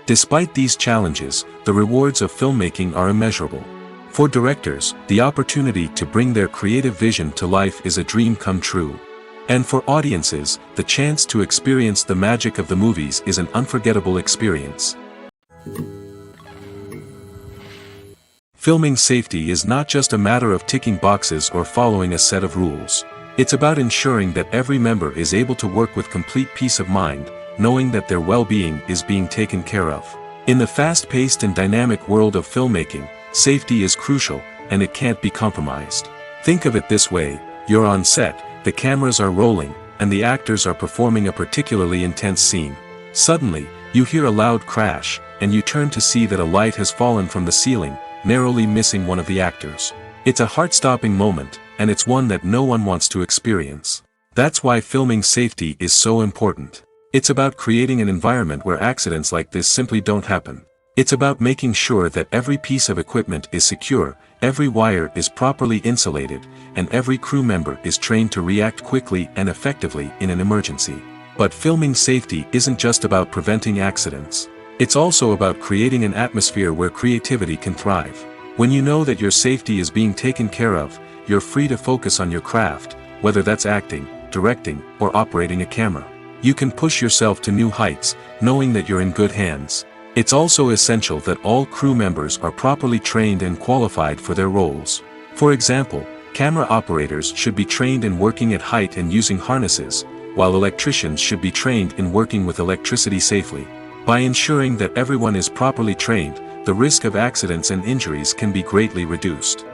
Despite these challenges, the rewards of filmmaking are immeasurable. For directors, the opportunity to bring their creative vision to life is a dream come true. And for audiences, the chance to experience the magic of the movies is an unforgettable experience. Filming safety is not just a matter of ticking boxes or following a set of rules. It's about ensuring that every member is able to work with complete peace of mind, knowing that their well-being is being taken care of. In the fast-paced and dynamic world of filmmaking, safety is crucial, and it can't be compromised. Think of it this way: you're on set, the cameras are rolling, and the actors are performing a particularly intense scene. Suddenly, you hear a loud crash, and you turn to see that a light has fallen from the ceiling, narrowly missing one of the actors. It's a heart-stopping moment, and it's one that no one wants to experience. That's why filming safety is so important. It's about creating an environment where accidents like this simply don't happen. It's about making sure that every piece of equipment is secure, every wire is properly insulated, and every crew member is trained to react quickly and effectively in an emergency. But filming safety isn't just about preventing accidents. It's also about creating an atmosphere where creativity can thrive. When you know that your safety is being taken care of, you're free to focus on your craft, whether that's acting, directing, or operating a camera. You can push yourself to new heights, knowing that you're in good hands. It's also essential that all crew members are properly trained and qualified for their roles. For example, camera operators should be trained in working at height and using harnesses, while electricians should be trained in working with electricity safely. By ensuring that everyone is properly trained, the risk of accidents and injuries can be greatly reduced.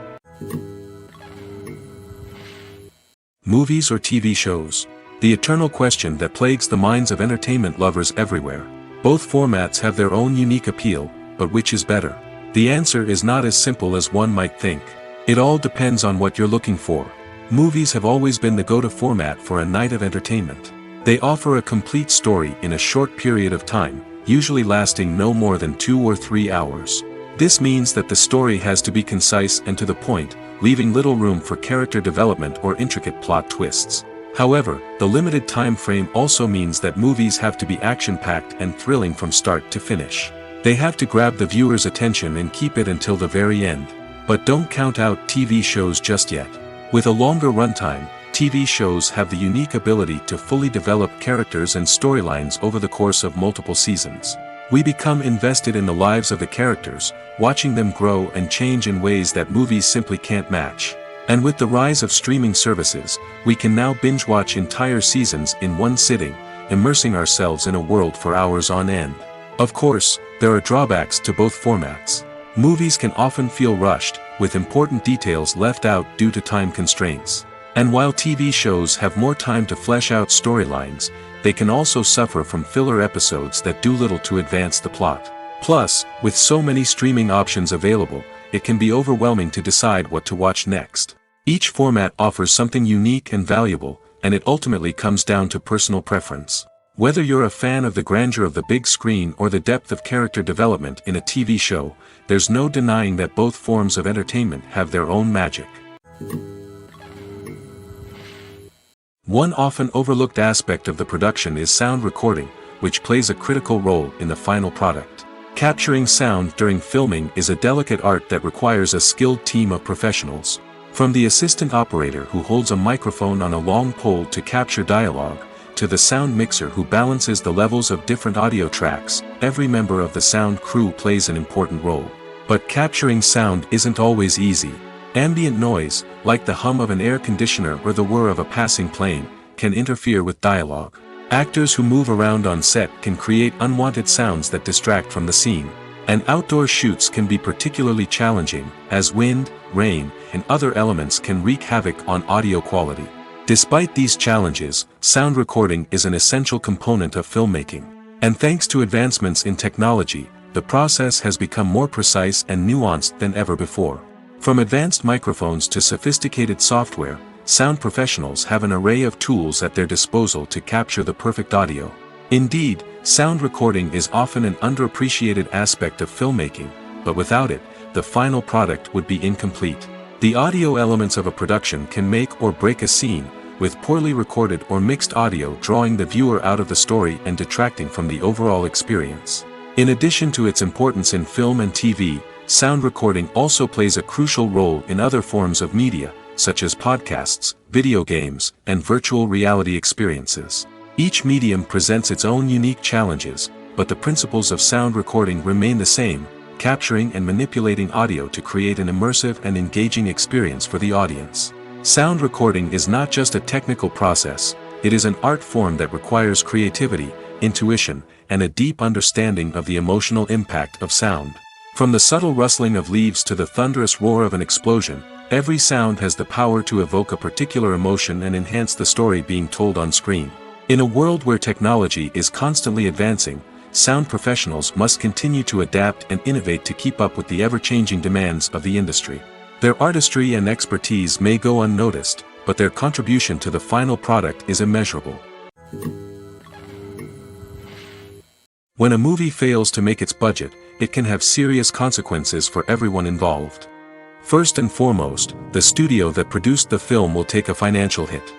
Movies or TV shows? The eternal question that plagues the minds of entertainment lovers everywhere. Both formats have their own unique appeal, but which is better? The answer is not as simple as one might think. It all depends on what you're looking for. Movies have always been the go-to format for a night of entertainment. They offer a complete story in a short period of time, usually lasting no more than 2 or 3 hours. This means that the story has to be concise and to the point, leaving little room for character development or intricate plot twists. However, the limited time frame also means that movies have to be action-packed and thrilling from start to finish. They have to grab the viewer's attention and keep it until the very end. But don't count out TV shows just yet. With a longer runtime, TV shows have the unique ability to fully develop characters and storylines over the course of multiple seasons. We become invested in the lives of the characters, watching them grow and change in ways that movies simply can't match. And with the rise of streaming services, we can now binge-watch entire seasons in one sitting, immersing ourselves in a world for hours on end. Of course, there are drawbacks to both formats. Movies can often feel rushed, with important details left out due to time constraints. And while TV shows have more time to flesh out storylines, they can also suffer from filler episodes that do little to advance the plot. Plus, with so many streaming options available, it can be overwhelming to decide what to watch next. Each format offers something unique and valuable, and it ultimately comes down to personal preference. Whether you're a fan of the grandeur of the big screen or the depth of character development in a TV show, there's no denying that both forms of entertainment have their own magic. One often overlooked aspect of the production is sound recording, which plays a critical role in the final product. Capturing sound during filming is a delicate art that requires a skilled team of professionals. From the assistant operator who holds a microphone on a long pole to capture dialogue, to the sound mixer who balances the levels of different audio tracks, every member of the sound crew plays an important role. But capturing sound isn't always easy. Ambient noise, like the hum of an air conditioner or the whir of a passing plane, can interfere with dialogue. Actors who move around on set can create unwanted sounds that distract from the scene. And outdoor shoots can be particularly challenging, as wind, rain, and other elements can wreak havoc on audio quality. Despite these challenges, sound recording is an essential component of filmmaking. And thanks to advancements in technology, the process has become more precise and nuanced than ever before. From advanced microphones to sophisticated software, sound professionals have an array of tools at their disposal to capture the perfect audio. Indeed, sound recording is often an underappreciated aspect of filmmaking, but without it, the final product would be incomplete. The audio elements of a production can make or break a scene, with poorly recorded or mixed audio drawing the viewer out of the story and detracting from the overall experience. In addition to its importance in film and TV, sound recording also plays a crucial role in other forms of media, such as podcasts, video games, and virtual reality experiences. Each medium presents its own unique challenges, but the principles of sound recording remain the same: capturing and manipulating audio to create an immersive and engaging experience for the audience. Sound recording is not just a technical process, it is an art form that requires creativity, intuition, and a deep understanding of the emotional impact of sound. From the subtle rustling of leaves to the thunderous roar of an explosion, every sound has the power to evoke a particular emotion and enhance the story being told on screen. In a world where technology is constantly advancing, sound professionals must continue to adapt and innovate to keep up with the ever-changing demands of the industry. Their artistry and expertise may go unnoticed, but their contribution to the final product is immeasurable. When a movie fails to make its budget, it can have serious consequences for everyone involved. First and foremost, the studio that produced the film will take a financial hit.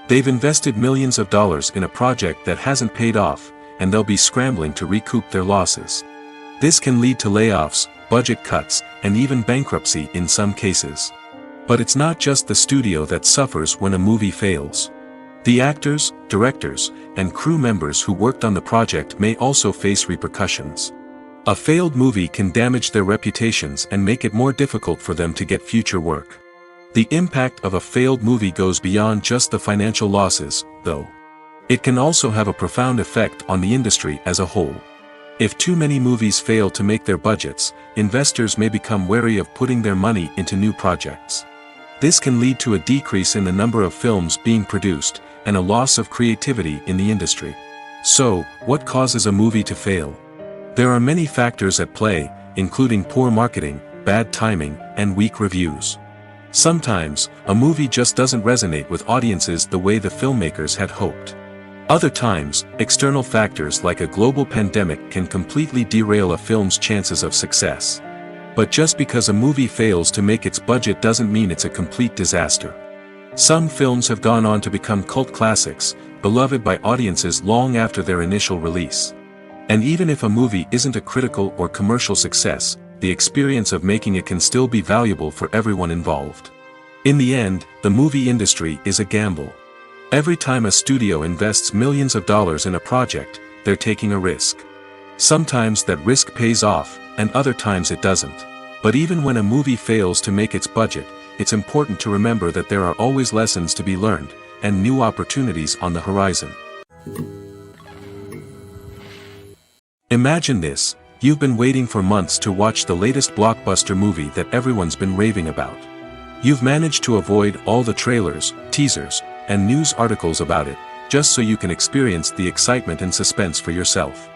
They've invested millions of dollars in a project that hasn't paid off, and they'll be scrambling to recoup their losses. This can lead to layoffs, budget cuts, and even bankruptcy in some cases. But it's not just the studio that suffers when a movie fails. The actors, directors, and crew members who worked on the project may also face repercussions. A failed movie can damage their reputations and make it more difficult for them to get future work. The impact of a failed movie goes beyond just the financial losses, though. It can also have a profound effect on the industry as a whole. If too many movies fail to make their budgets, investors may become wary of putting their money into new projects. This can lead to a decrease in the number of films being produced, and a loss of creativity in the industry. So, what causes a movie to fail? There are many factors at play, including poor marketing, bad timing, and weak reviews. Sometimes, a movie just doesn't resonate with audiences the way the filmmakers had hoped. Other times, external factors like a global pandemic can completely derail a film's chances of success. But just because a movie fails to make its budget doesn't mean it's a complete disaster. Some films have gone on to become cult classics, beloved by audiences long after their initial release. And even if a movie isn't a critical or commercial success, the experience of making it can still be valuable for everyone involved. In the end, the movie industry is a gamble. Every time a studio invests millions of dollars in a project, they're taking a risk. Sometimes that risk pays off, and other times it doesn't. But even when a movie fails to make its budget, it's important to remember that there are always lessons to be learned, and new opportunities on the horizon. Imagine this: you've been waiting for months to watch the latest blockbuster movie that everyone's been raving about. You've managed to avoid all the trailers, teasers, and news articles about it, just so you can experience the excitement and suspense for yourself.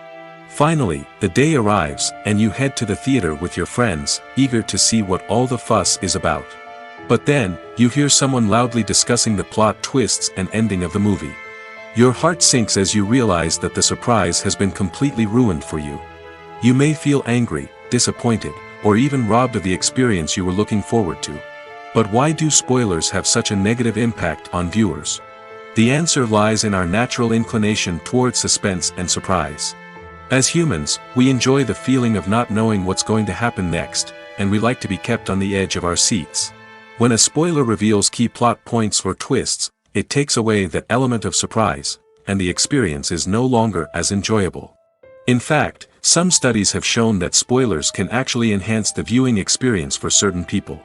Finally, the day arrives, and you head to the theater with your friends, eager to see what all the fuss is about. But then, you hear someone loudly discussing the plot twists and ending of the movie. Your heart sinks as you realize that the surprise has been completely ruined for you. You may feel angry, disappointed, or even robbed of the experience you were looking forward to. But why do spoilers have such a negative impact on viewers? The answer lies in our natural inclination toward suspense and surprise. As humans, we enjoy the feeling of not knowing what's going to happen next, and we like to be kept on the edge of our seats. When a spoiler reveals key plot points or twists, it takes away that element of surprise, and the experience is no longer as enjoyable. In fact, some studies have shown that spoilers can actually enhance the viewing experience for certain people.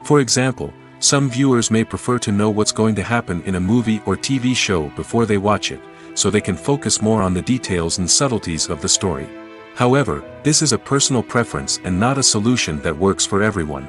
For example, some viewers may prefer to know what's going to happen in a movie or TV show before they watch it, so they can focus more on the details and subtleties of the story. However, this is a personal preference and not a solution that works for everyone.